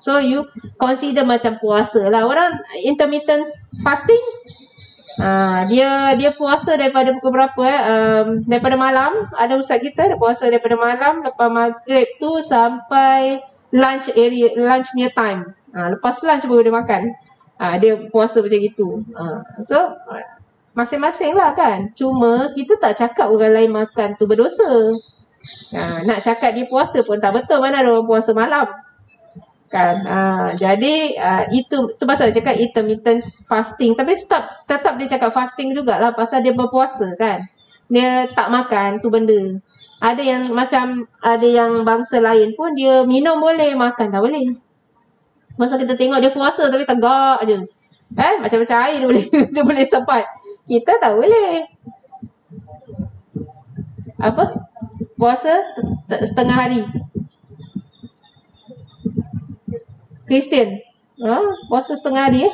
So you consider macam puasa lah. Orang intermittent fasting, dia puasa daripada pukul berapa daripada malam. Ada ustaz kita dia puasa daripada malam, lepas maghrib tu sampai lunch meal time. Lepas lunch baru dia makan. Dia puasa macam gitu. So masing-masing lah kan. Cuma kita tak cakap orang lain makan tu berdosa. Nak cakap dia puasa pun tak betul. Mana ada orang puasa malam kan. Jadi itu pasal dia cakap intermittent fasting. Tapi tetap dia cakap fasting jugalah, pasal dia berpuasa kan. Dia tak makan tu benda. Ada yang bangsa lain pun dia minum boleh, makan tak boleh. Masa kita tengok dia puasa tapi tegak je. Macam-macam air dia boleh dia boleh sempat. Kita tak boleh. Apa? Puasa setengah hari. Kristian. Puasa setengah hari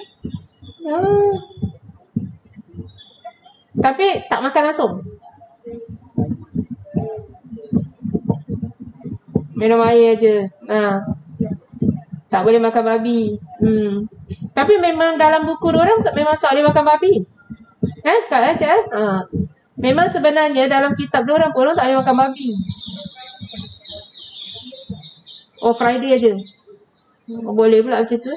Tapi tak makan langsung. Minum air je. Tak boleh makan babi. Tapi memang dalam buku orang memang tak boleh makan babi. Kak Acah? Memang sebenarnya dalam kitab diorang pun tak boleh makan babi. Friday aje. Boleh pula macam tu.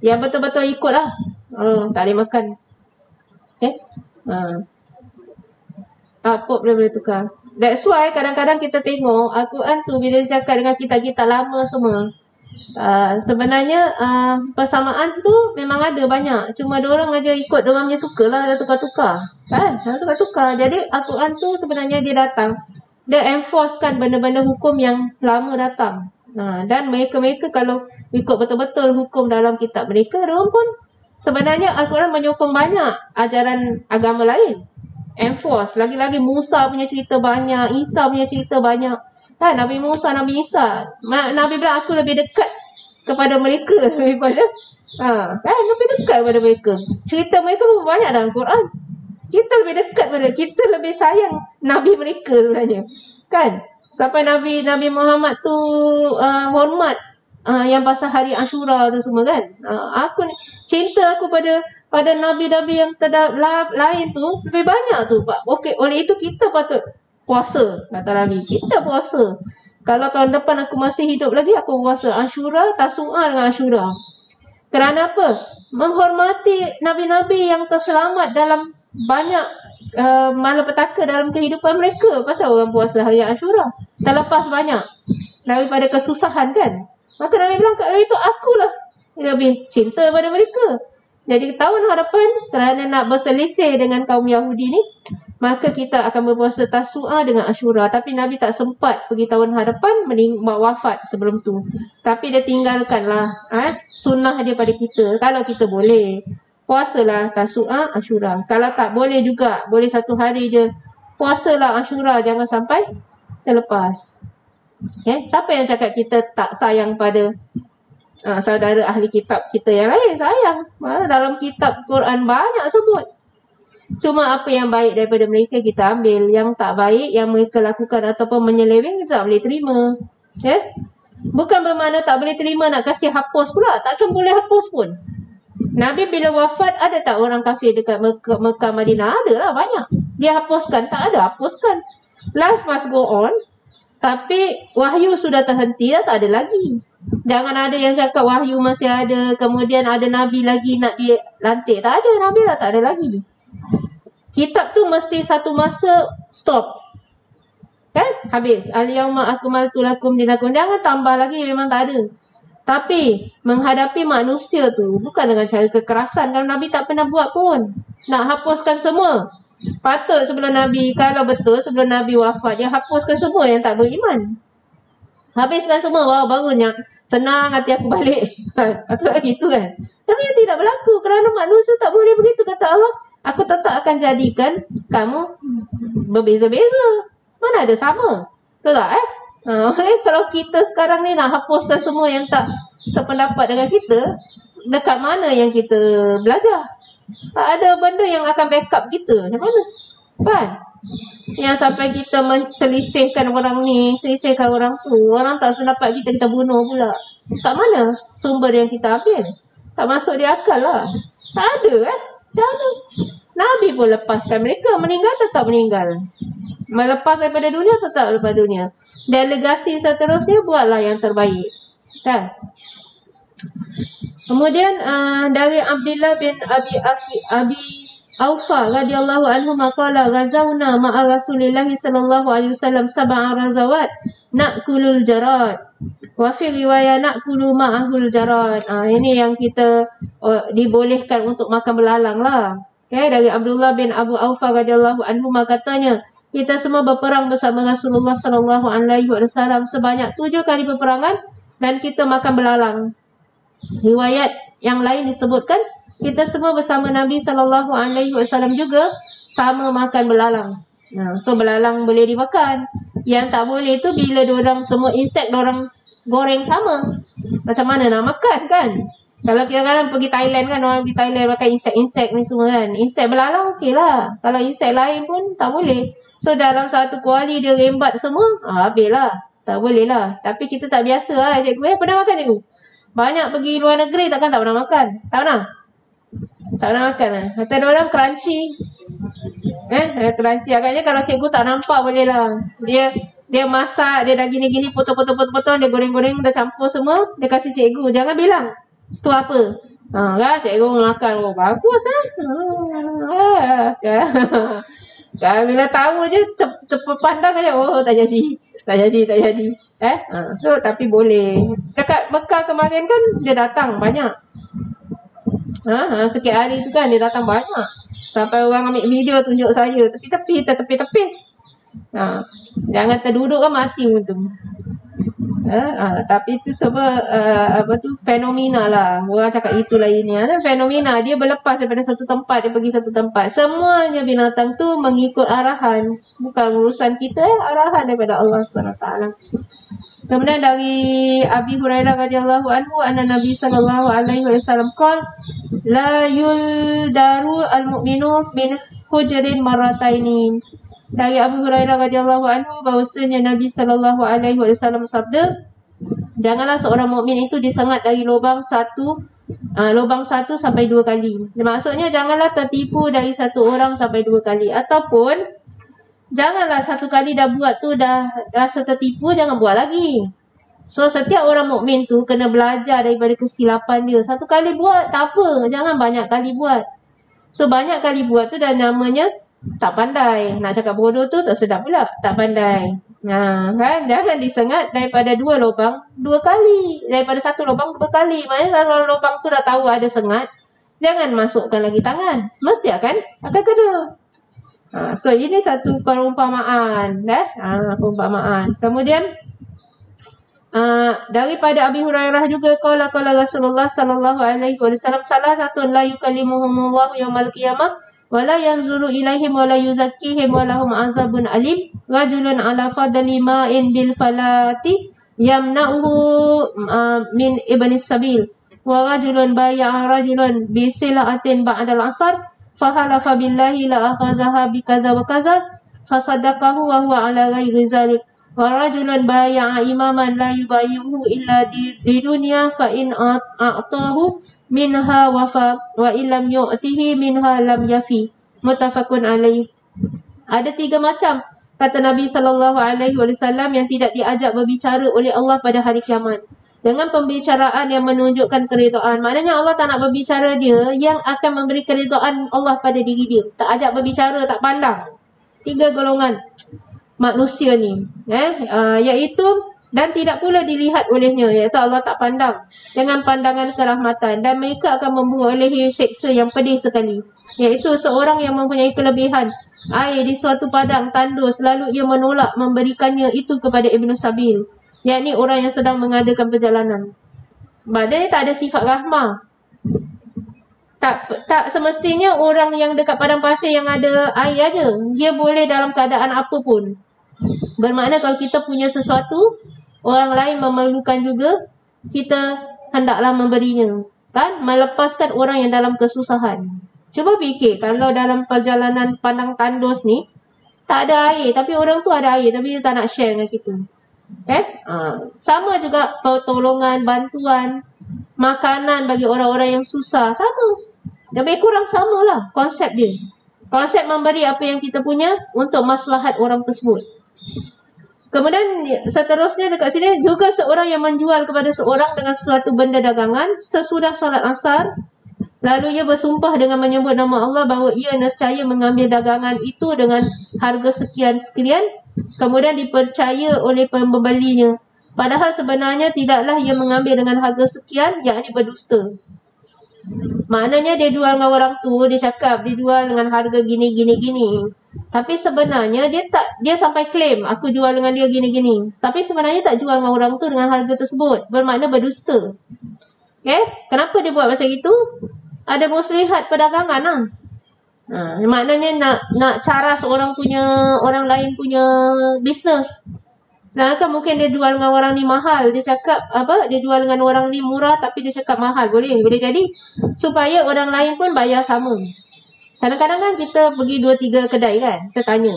Yang betul-betul ikut lah. Tak boleh makan. Pop boleh tukar. That's why kadang-kadang kita tengok Al-Quran tu bila dia cakap dengan kitab-kitab lama semua, sebenarnya persamaan tu memang ada banyak. Cuma diorang aja ikut diorangnya suka lah, dia tukar-tukar kan. Tukar-tukar. Jadi Al-Quran tu sebenarnya dia datang, dia enforcekan benda-benda hukum yang lama datang. Dan mereka kalau ikut betul-betul hukum dalam kitab mereka, diorang pun sebenarnya Al-Quran menyokong banyak ajaran agama lain. Enforce. Lagi-lagi Musa punya cerita banyak, Isa punya cerita banyak. Nabi Musa, Nabi Isa. Nabi bilang aku lebih dekat kepada mereka daripada lebih dekat kepada mereka. Cerita mereka pun banyak dalam Quran. Kita lebih dekat pada, kita lebih sayang Nabi mereka sebenarnya. Kan? Sampai Nabi Muhammad tu hormat yang pasal hari Ashura tu semua kan. Aku ni, cinta aku pada nabi-nabi yang lain tu lebih banyak tu Pak. Okey, oleh itu kita patut puasa, kata Nabi. Kita puasa. Kalau tahun depan aku masih hidup lagi, aku puasa Ashura, Tasu'a dengan Ashura. Kerana apa? Menghormati nabi-nabi yang terselamat dalam banyak malapetaka dalam kehidupan mereka. Pasal orang puasa hari Ashura terlepas banyak daripada kesusahan kan. Maka Nabi bilang, kat itu akulah lebih cinta pada mereka. Jadi tahun hadapan, kerana nak berselisih dengan kaum Yahudi ni, maka kita akan berpuasa Tasu'a dengan Ashura. Tapi Nabi tak sempat pergi tahun hadapan, wafat sebelum tu. Tapi dia tinggalkanlah sunnah dia pada kita. Kalau kita boleh, puasalah Tasu'a, Ashura. Kalau tak boleh juga, boleh satu hari je, puasalah Ashura, jangan sampai terlepas. Siapa yang cakap kita tak sayang pada saudara ahli kitab kita yang lain? Sayang. Dalam kitab Quran banyak sebut. Cuma apa yang baik daripada mereka kita ambil. Yang tak baik yang mereka lakukan ataupun menyeleweng, kita tak boleh terima. Bukan bermakna tak boleh terima nak kasih hapus pula. Takkan boleh hapus pun. Nabi bila wafat, ada tak orang kafir dekat Mekah Madinah? Ada lah, banyak. Dia hapuskan? Tak ada, hapuskan. Life must go on. Tapi wahyu sudah terhenti dah, tak ada lagi. Jangan ada yang cakap wahyu masih ada, kemudian ada Nabi lagi nak dilantik. Tak ada, Nabi dah tak ada lagi. Kitab tu mesti satu masa stop. Kan? Habis. Al-yawma akmaltu lakum dinakum. Jangan tambah lagi, memang tak ada. Tapi menghadapi manusia tu bukan dengan cara kekerasan. Kalau Nabi tak pernah buat pun. Nak hapuskan semua. Patut sebelum Nabi, kalau betul sebelum Nabi wafat, dia hapuskan semua yang tak beriman. Habiskan semua, barunya senang hati aku balik. Patut gitu kan. Tapi yang tidak berlaku kerana manusia tak boleh begitu. Kata Allah, aku tetap akan jadikan kamu berbeza-beza. Mana ada sama. Betul tak kalau kita sekarang ni nak hapuskan semua yang tak sependapat dengan kita, dekat mana yang kita belajar? Tak ada benda yang akan backup kita. Macam mana? Kan? Yang sampai kita menselisihkan orang ni, selisihkan orang tu. Orang tak sependapat kita, kita bunuh pula. Tak mana sumber yang kita ambil? Tak masuk di akal lah. Tak ada Tak ada. Nabi pun lepaskan mereka. Meninggal tetap meninggal. Melepas daripada dunia tetap lepas dunia. Delegasi seterusnya buatlah yang terbaik. Kan? Kemudian dari Abdullah bin Abi Aufa radhiyallahu anhu maqala ghazawna ma'a Rasulillah sallallahu alaihi wasallam sab'a razawat na'kulul jarad wa fi riwayat na'kulu ma'ahul jarad. Ini yang kita dibolehkan untuk makan belalang lah. Okay, dari Abdullah bin Abu Aufa radhiyallahu anhu katanya, kita semua berperang bersama Rasulullah sallallahu alaihi wasallam sebanyak 7 kali peperangan dan kita makan belalang. Riwayat yang lain disebutkan kita semua bersama Nabi sallallahu alaihi wasallam juga sama makan belalang. So belalang boleh dimakan. Yang tak boleh tu bila diorang semua insek diorang goreng sama. Macam mana nak makan kan? Kalau kita kadang pergi Thailand kan, orang pergi Thailand makan insek-insek ni semua kan. Insek belalang okey lah. Kalau insek lain pun tak boleh. So dalam satu kuali dia rembat semua, habis lah. Tak boleh lah. Tapi kita tak biasa lah. Cikgu pernah makan cikgu? Banyak pergi luar negeri takkan tak pernah makan. Tak pernah? Tak pernah makan lah. Kata orang crunchy. Crunchy. Agaknya kalau cikgu tak nampak boleh lah. Dia masak, dia dah gini-gini, potong-potong, dia goreng-goreng, dah campur semua. Dia kasih cikgu. Jangan bilang. Tu apa? Kan cikgu makan. Oh bagus lah. Kan bila tahu je, terpandang aja. Oh tak jadi. Tak jadi. So tapi boleh. Dekat Mekah kemarin kan dia datang banyak. Sikit hari tu kan dia datang banyak. Sampai orang ambil video tunjuk saya tepi-tepi, tertepi-tepis. Jangan terduduk kan mati untung. Tapi itu semua fenomena lah. Orang cakap itu lainnya. Fenomena dia berlepas daripada satu tempat, dia pergi satu tempat. Semuanya binatang tu mengikut arahan. Bukan urusan kita, arahan daripada Allah SWT. Kemudian dari Abi Hurairah radhiyallahu anhu anna Nabi sallallahu alaihi wasallam qala la yuldaru al-mu'minu min hujrin marataini. Dari Abu Hurairah radhiyallahu anhu bahwasanya Nabi sallallahu alaihi wasallam sabda, Janganlah seorang mukmin itu disengat dari lubang satu sampai 2 kali. Maksudnya janganlah tertipu dari satu orang sampai 2 kali. Ataupun janganlah satu kali dah buat tu dah rasa tertipu, jangan buat lagi. So setiap orang mukmin tu kena belajar daripada kesilapan dia. Satu kali buat tak apa, jangan banyak kali buat. So banyak kali buat tu dah namanya tak pandai. Nak cakap bodoh tu tak sedap pula, tak pandai. Kan? Jangan disengat daripada 2 lubang 2 kali. Daripada 1 lubang 2 kali. Maknanya kalau lubang tu dah tahu ada sengat, jangan masukkan lagi tangan. Mesti akan kena. So ini satu perumpamaan. Perumpamaan. Kemudian daripada Abi Hurairah juga qala Rasulullah sallallahu alaihi wasallam salah satu la yukallimuhumullahu yaumal qiyamah wala yanzuru ilaihim wala yuzakkihim walahum azabun alim rajulun ala fadli ma'in bil falati yamna'uhu min ibnis sabil wa rajulun bay'a rajulun bi sil'atin ba'dal asar fahalafa billahi la akhazaha bi kadza wa kadza fasaddaqahu wa huwa ala ghairi zalik wa rajulun bay'a imaman la yubayyuhu illa di dunya fa in a'tahu minha wafa wa illam yu'tihi minha lam yafi. Muttafaqun alaih. Ada 3 macam kata Nabi sallallahu alaihi wasallam yang tidak diajak berbicara oleh Allah pada hari kiamat. Dengan pembicaraan yang menunjukkan keridaan. Maknanya Allah tak nak berbicara dia yang akan memberi keridaan Allah pada diri dia. Tak ajak berbicara, tak pandang. 3 golongan manusia ni, iaitu dan tidak pula dilihat olehnya, iaitu Allah tak pandang dengan pandangan kerahmatan, dan mereka akan memperolehi seksa yang pedih sekali, iaitu seorang yang mempunyai kelebihan air di suatu padang tandus, lalu ia menolak memberikannya itu kepada Ibnu Sabil, yakni orang yang sedang mengadakan perjalanan. Sebab dia tak ada sifat rahmah. Tak semestinya orang yang dekat padang pasir yang ada air aja, dia boleh dalam keadaan apa pun. Bermakna kalau kita punya sesuatu, orang lain memerlukan juga, kita hendaklah memberinya. Kan? Melepaskan orang yang dalam kesusahan. Cuba fikir, kalau dalam perjalanan padang tandus ni, tak ada air, tapi orang tu ada air, tapi dia tak nak share dengan kita. Sama juga pertolongan, bantuan, makanan bagi orang-orang yang susah, sama. Lebih kurang samalah konsep dia. Konsep memberi apa yang kita punya untuk maslahat orang tersebut. Kemudian seterusnya dekat sini juga seorang yang menjual kepada seorang dengan suatu benda dagangan sesudah solat asar, lalu ia bersumpah dengan menyebut nama Allah bahawa ia nescaya mengambil dagangan itu dengan harga sekian-sekian, kemudian dipercaya oleh pembelinya. Padahal sebenarnya tidaklah ia mengambil dengan harga sekian, yakni berdusta. Maknanya dia jual dengan orang tu, dia cakap dia jual dengan harga gini. Tapi sebenarnya dia sampai claim aku jual dengan dia gini. Tapi sebenarnya tak jual dengan orang tu dengan harga tersebut. Bermakna berdusta. Kenapa dia buat macam itu? Ada muslihat perdagangan lah. Maknanya nak caras orang lain punya bisnes. Kan mungkin dia jual dengan orang ni mahal, dia cakap dia jual dengan orang ni murah tapi dia cakap mahal, boleh jadi supaya orang lain pun bayar sama. Kadang-kadang kan kita pergi 2-3 kedai kan, kita tanya,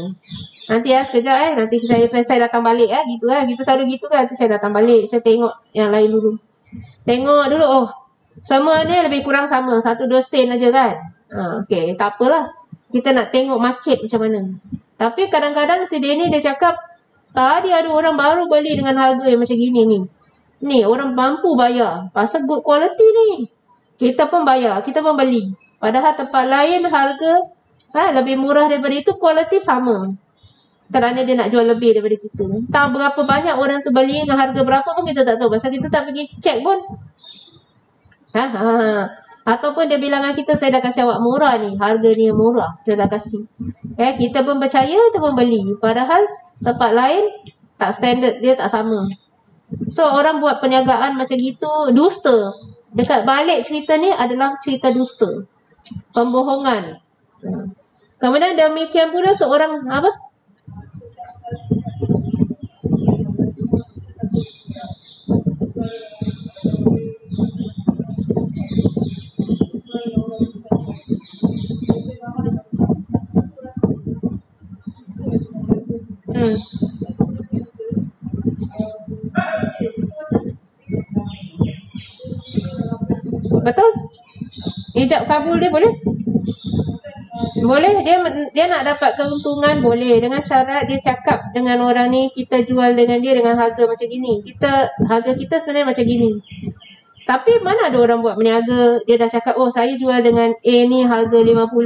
nanti sekejap nanti saya datang balik gitu kita selalu gitu kan, nanti saya datang balik, saya tengok yang lain dulu. Tengok dulu, semua ni lebih kurang sama, 1-2 sen aja kan. Okey, tak apalah. Kita nak tengok market macam mana. Tapi kadang-kadang si dia ni dia cakap, tadi ada orang baru beli dengan harga yang macam gini ni. Ni orang mampu bayar. Pasal good quality ni. Kita pun bayar. Kita pun beli. Padahal tempat lain harga lebih murah daripada itu. Quality sama. Kerana dia nak jual lebih daripada kita. Tahu berapa banyak orang tu beli dengan harga berapa pun kita tak tahu. Pasal kita tak pergi check pun. Ataupun dia bilang dengan kita, saya dah kasih awak murah ni. Harga ni yang murah. Saya dah kasih. Kita pun percaya, kita pun beli. Padahal tempat lain tak standard, dia tak sama. So orang buat perniagaan macam gitu dusta. Dekat balik cerita ni adalah cerita dusta, pembohongan. Kemudian demikian pula seorang Betul? Ijab kabul dia boleh? Boleh. Dia nak dapat keuntungan, boleh. Dengan syarat dia cakap dengan orang ni, kita jual dengan dia dengan harga macam gini. Harga kita sebenarnya macam gini. Tapi mana ada orang buat berniaga, dia dah cakap, oh saya jual dengan A ni harga 50,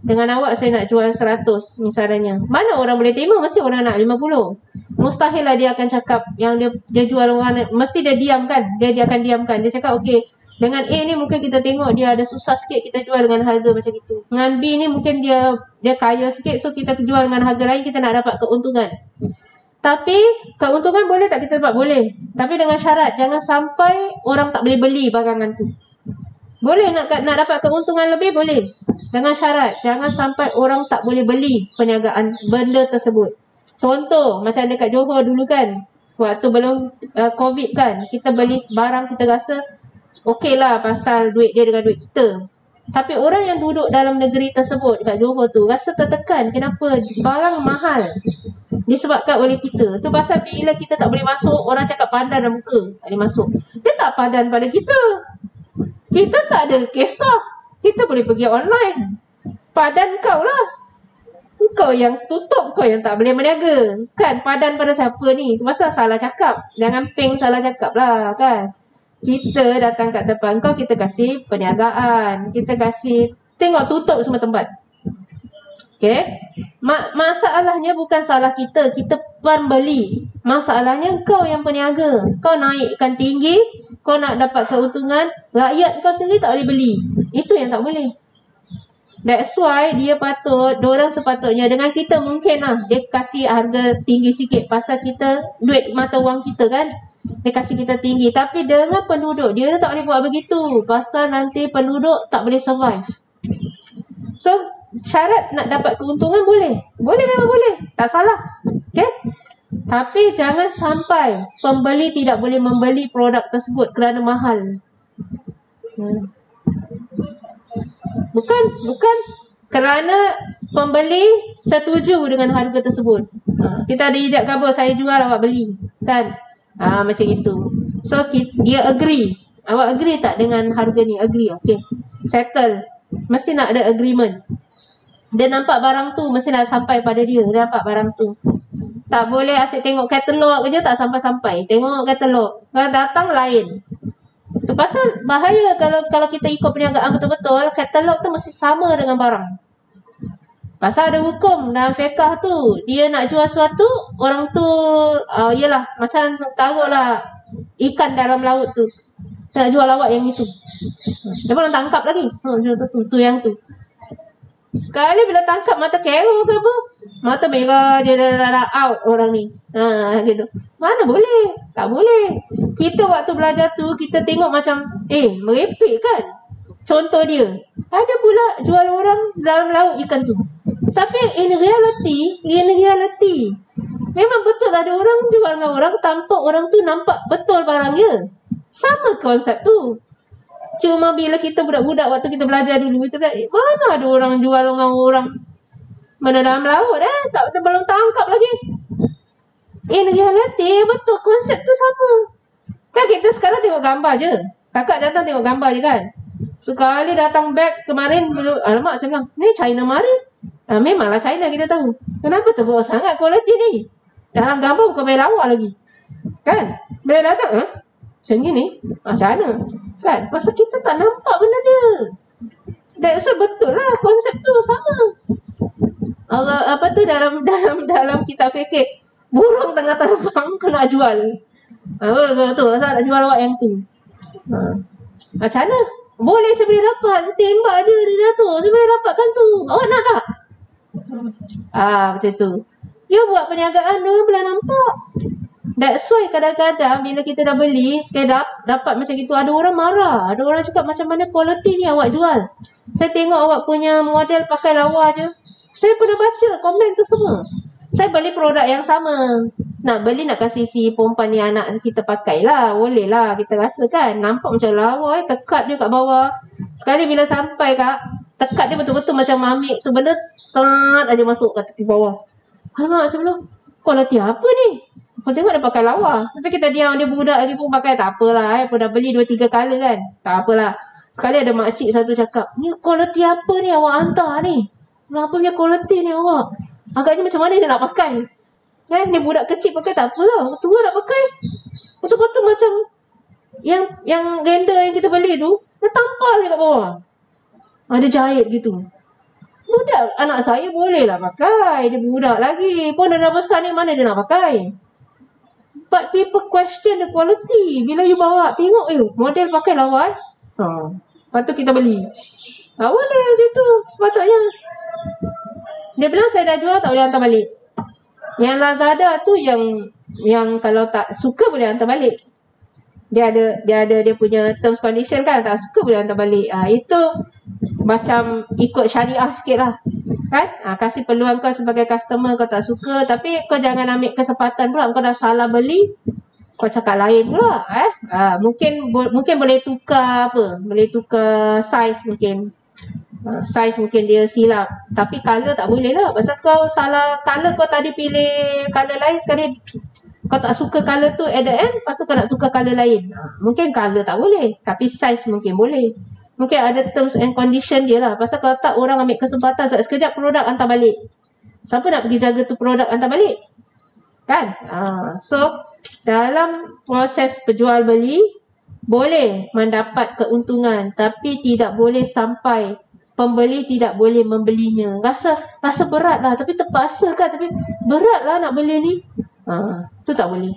dengan awak saya nak jual 100 misalnya. Mana orang boleh terima? Mesti orang nak 50. Mustahil lah dia akan cakap yang dia jual orang, mesti dia diamkan. Dia akan diamkan. Dia cakap okey, dengan A ni mungkin kita tengok dia ada susah sikit, kita jual dengan harga macam itu. Dengan B ni mungkin dia kaya sikit, so kita jual dengan harga lain, kita nak dapat keuntungan. Tapi keuntungan boleh tak kita dapat? Boleh. Tapi dengan syarat jangan sampai orang tak boleh beli barangan tu. Boleh nak dapat keuntungan lebih, boleh. Dengan syarat jangan sampai orang tak boleh beli perniagaan benda tersebut. Contoh macam dekat Johor dulu kan, waktu belum COVID kan, kita beli barang kita rasa okey lah pasal duit dia dengan duit kita. Tapi orang yang duduk dalam negeri tersebut dekat Johor tu rasa tertekan. Kenapa? Barang mahal disebabkan oleh kita. Tu pasal bila kita tak boleh masuk, orang cakap padan dah muka, tak boleh masuk. Dia tak padan pada kita. Kita tak ada kisah. Kita boleh pergi online. Padan kau lah. Kau yang tutup, kau yang tak boleh berniaga. Kan padan pada siapa ni? Tu pasal salah cakap. Jangan ping salah cakap lah kan. Kita datang kat depan kau, kita kasih perniagaan. Kita kasih, tengok tutup semua tempat. Okay. Masalahnya bukan salah kita. Kita pembeli. Masalahnya kau yang peniaga. Kau naikkan tinggi, kau nak dapat keuntungan, rakyat kau sendiri tak boleh beli. Itu yang tak boleh. That's why diorang sepatutnya dengan kita mungkin lah dia kasih harga tinggi sikit pasal kita duit mata wang kita kan, dia kasih kita tinggi. Tapi dengan penduduk dia tak boleh buat begitu pasal nanti penduduk tak boleh survive. So syarat nak dapat keuntungan boleh. Boleh, memang boleh, tak salah. Okay. Tapi jangan sampai pembeli tidak boleh membeli produk tersebut kerana mahal. Bukan kerana pembeli setuju dengan harga tersebut. Kita ada ijab kabul, saya jual awak beli kan. Macam itu. So dia agree. Awak agree tak dengan harga ni? Agree, okay. Settle. Mesti nak ada agreement. Dia nampak barang tu, mesti nak sampai pada dia. Dia nampak barang tu. Tak boleh asyik tengok katalog je tak sampai-sampai. Tengok katalog, kalau datang lain. Tu pasal bahaya kalau kita ikut perniagaan betul-betul, katalog tu mesti sama dengan barang. Pasal ada hukum dalam fiqh tu, dia nak jual sesuatu, orang tu yelah macam taruhlah ikan dalam laut tu, dia nak jual awak yang itu. Dia pun tangkap lagi. Tu yang tu. Sekali bila tangkap mata kero ke apa, mata merah dia dah out orang ni. Gitu. Mana boleh? Tak boleh. Kita waktu belajar tu, kita tengok macam merepek kan. Contoh dia, ada pula jual orang dalam laut ikan tu. Tapi in reality memang betul ada orang jual dengan orang tanpa orang tu nampak betul barangnya. Sama konsep tu. Cuma bila kita budak-budak waktu kita belajar dulu, kita mana ada orang jual dengan orang mana dalam laut belum tangkap lagi. In reality betul konsep tu sama. Kan kita sekarang tengok gambar je. Kakak datang tengok gambar je kan. Sekali datang back kemarin, alamak saya bilang, ni China mari. Memanglah China kita tahu. Kenapa teruk sangat kualiti ni? Dalam gambar bukan main lawak lagi. Kan? Bila datang, macam gini, macam mana? Kan? Pasal kita tak nampak benda dia. That's why betul lah konsep tu sama. Allah apa tu dalam kitab fikir, burung tengah terbang kena jual. Betul asal nak jual awak yang tu. Macam mana? Boleh saya boleh dapat, saya tembak je dia jatuh, saya boleh dapatkan tu. Awak nak tak? Macam tu. Dia buat perniagaan dia boleh nampak. That's why kadang-kadang bila kita dah beli, dapat macam itu, ada orang marah. Ada orang cakap macam mana kualiti ni awak jual. Saya tengok awak punya model pakai lawa je. Saya pernah baca komen tu semua. Saya beli produk yang sama. Nak beli nak kasih si perempuan ni anak kita pakai lah. Boleh lah kita rasa kan. Nampak macam lawa tekat dia kat bawah. Sekali bila sampai kak, tekat dia betul-betul macam ambil tu benda tat aja masuk kat tepi bawah. Alamak macam belum. Kualiti apa ni? Kau tengok dia pakai lawa. Tapi kita diam, dia budak lagi pun pakai. Tak apalah pun dah beli 2-3 kali kan. Tak apalah. Sekali ada makcik satu cakap, ni quality apa ni awak hantar ni? Apa punya quality ni awak? Agaknya macam mana dia nak pakai? Kan, ni budak kecil pakai tak apa lah. Tua nak pakai. Betul-betul macam yang gender yang kita beli tu, dia tampal je kat bawah. Ada jahit gitu. Budak anak saya boleh lah pakai. Dia budak lagi. Pun dah besar ni mana dia nak pakai? But people question the quality. Bila you bawa, tengok model pakai lawa. Lepas tu kita beli. Tak boleh macam tu. Sepatutnya. Dia bilang saya dah jual tak boleh hantar balik. Yang Lazada tu yang kalau tak suka boleh hantar balik. Dia ada dia punya terms condition kan, tak suka boleh hantar balik. Itu macam ikut syariah sikit lah. Kan? Kasih peluang kau sebagai customer, kau tak suka. Tapi kau jangan ambil kesempatan pula. Kau dah salah beli, kau cakap lain pula. Mungkin boleh tukar apa? Boleh tukar size mungkin. Size mungkin dia silap. Tapi color tak boleh lah. Pasal kau salah color, kau tadi pilih color lain, sekali kau tak suka color tu at the end, lepas tu kau nak tukar color lain. Mungkin color tak boleh, tapi size mungkin boleh. Mungkin ada terms and condition dia lah. Pasal kalau tak, orang ambil kesempatan sekejap produk hantar balik. Siapa nak pergi jaga tu produk hantar balik? Kan? So dalam proses perjual beli boleh mendapat keuntungan, tapi tidak boleh sampai pembeli tidak boleh membelinya. Rasa berat lah, tapi terpaksa kan. Tapi berat lah nak beli ni. Tu tak boleh.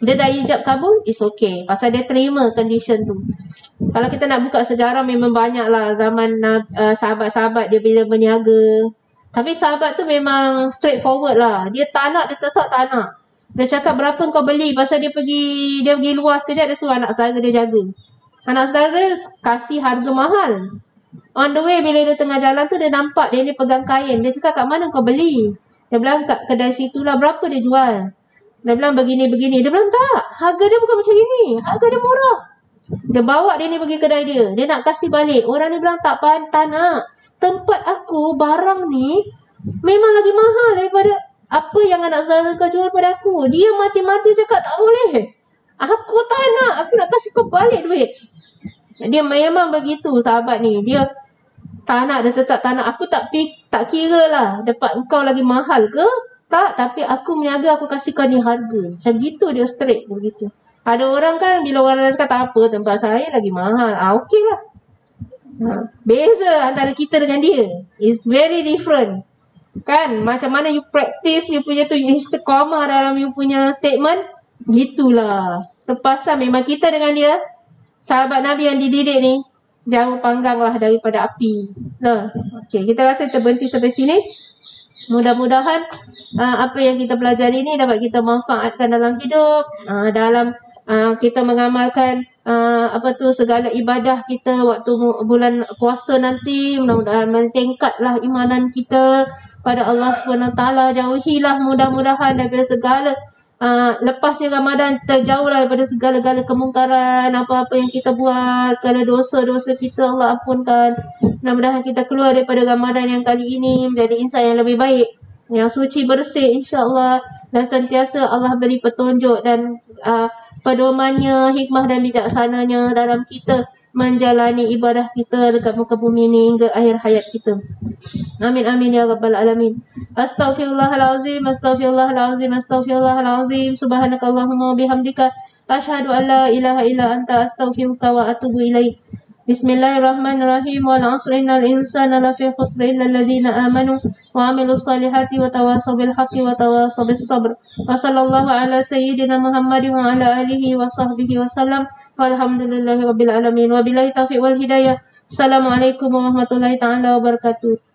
Dia dah ijab kabul, it's okay. Pasal dia terima condition tu. Kalau kita nak buka sejarah, memang banyak lah zaman sahabat-sahabat dia bila berniaga. Tapi sahabat tu memang straightforward lah. Dia tak nak, dia tetap tak nak. Dia cakap berapa kau beli. Pasal dia pergi luar sekejap, dia suruh anak saudara dia jaga. Anak saudara kasih harga mahal. On the way, bila dia tengah jalan tu, dia nampak dia ni pegang kain. Dia cakap, kat mana kau beli? Dia bilang, kat kedai situ lah. Berapa dia jual? Dia bilang, begini-begini. Dia bilang, tak. Harga dia bukan macam ni. Harga dia murah. Dia bawa dia ni pergi kedai dia. Dia nak kasih balik. Orang ni bilang, tak nak. Tempat aku, barang ni, memang lagi mahal daripada apa yang anak saudara kau jual pada aku. Dia mati-mati cakap, tak boleh. Aku tak nak. Aku nak kasih kau balik duit. Dia memang begitu, sahabat ni. Dia tak nak, dia tetap tak nak. Aku tak kira lah dapat kau lagi mahal ke tak, tapi aku meniaga, aku kasih kau ni harga. Macam gitu dia straight begitu. Ada orang kan bila orang lain cakap tak apa, tempat saya lagi mahal, okey lah. Beza antara kita dengan dia. It's very different. Kan, macam mana you practice you punya tu, you istiqamah dalam you punya statement, gitulah. Terpaksa memang kita dengan dia, sahabat Nabi yang dididik ni, jauh panggang lah daripada api. Okey, kita rasa kita berhenti sampai sini. Mudah-mudahan apa yang kita pelajari ni dapat kita manfaatkan dalam hidup, dalam kita mengamalkan segala ibadah kita waktu bulan puasa nanti. Mudah-mudahan meningkatlah imanan kita pada Allah SWT. Jauhilah mudah-mudahan daripada segala lepasnya Ramadan, terjauhlah daripada segala-gala kemungkaran, apa-apa yang kita buat, segala dosa-dosa kita Allah ampunkan. Mudah-mudahan kita keluar daripada Ramadan yang kali ini menjadi insan yang lebih baik, yang suci bersih insya-Allah, dan sentiasa Allah beri petunjuk dan pedomannya, hikmah dan bijaksananya dalam kita menjalani ibadah kita dekat muka bumi ini hingga akhir hayat kita. Amin amin ya rabbal alamin. Astaghfirullahalazim, astaghfirullahalazim, astaghfirullahalazim. Subhanakallahumma bihamdika asyhadu an la ilaha illa anta astaghfiruka wa atubu ilaik. Bismillahirrahmanirrahim. Wal 'asri innal insana lafi khusr illa alladziina aamanu wa 'amilus solihati wa tawassaw bil haqqi wa tawassaw bis sabr. Wa sallallahu ala sayyidina Muhammadin wa ala alihi wa sahbihi wa sallam. Walhamdulillahirabbil alamin. Wabillahi taufiq wal hidayah. Assalamualaikum warahmatullahi taala wabarakatuh.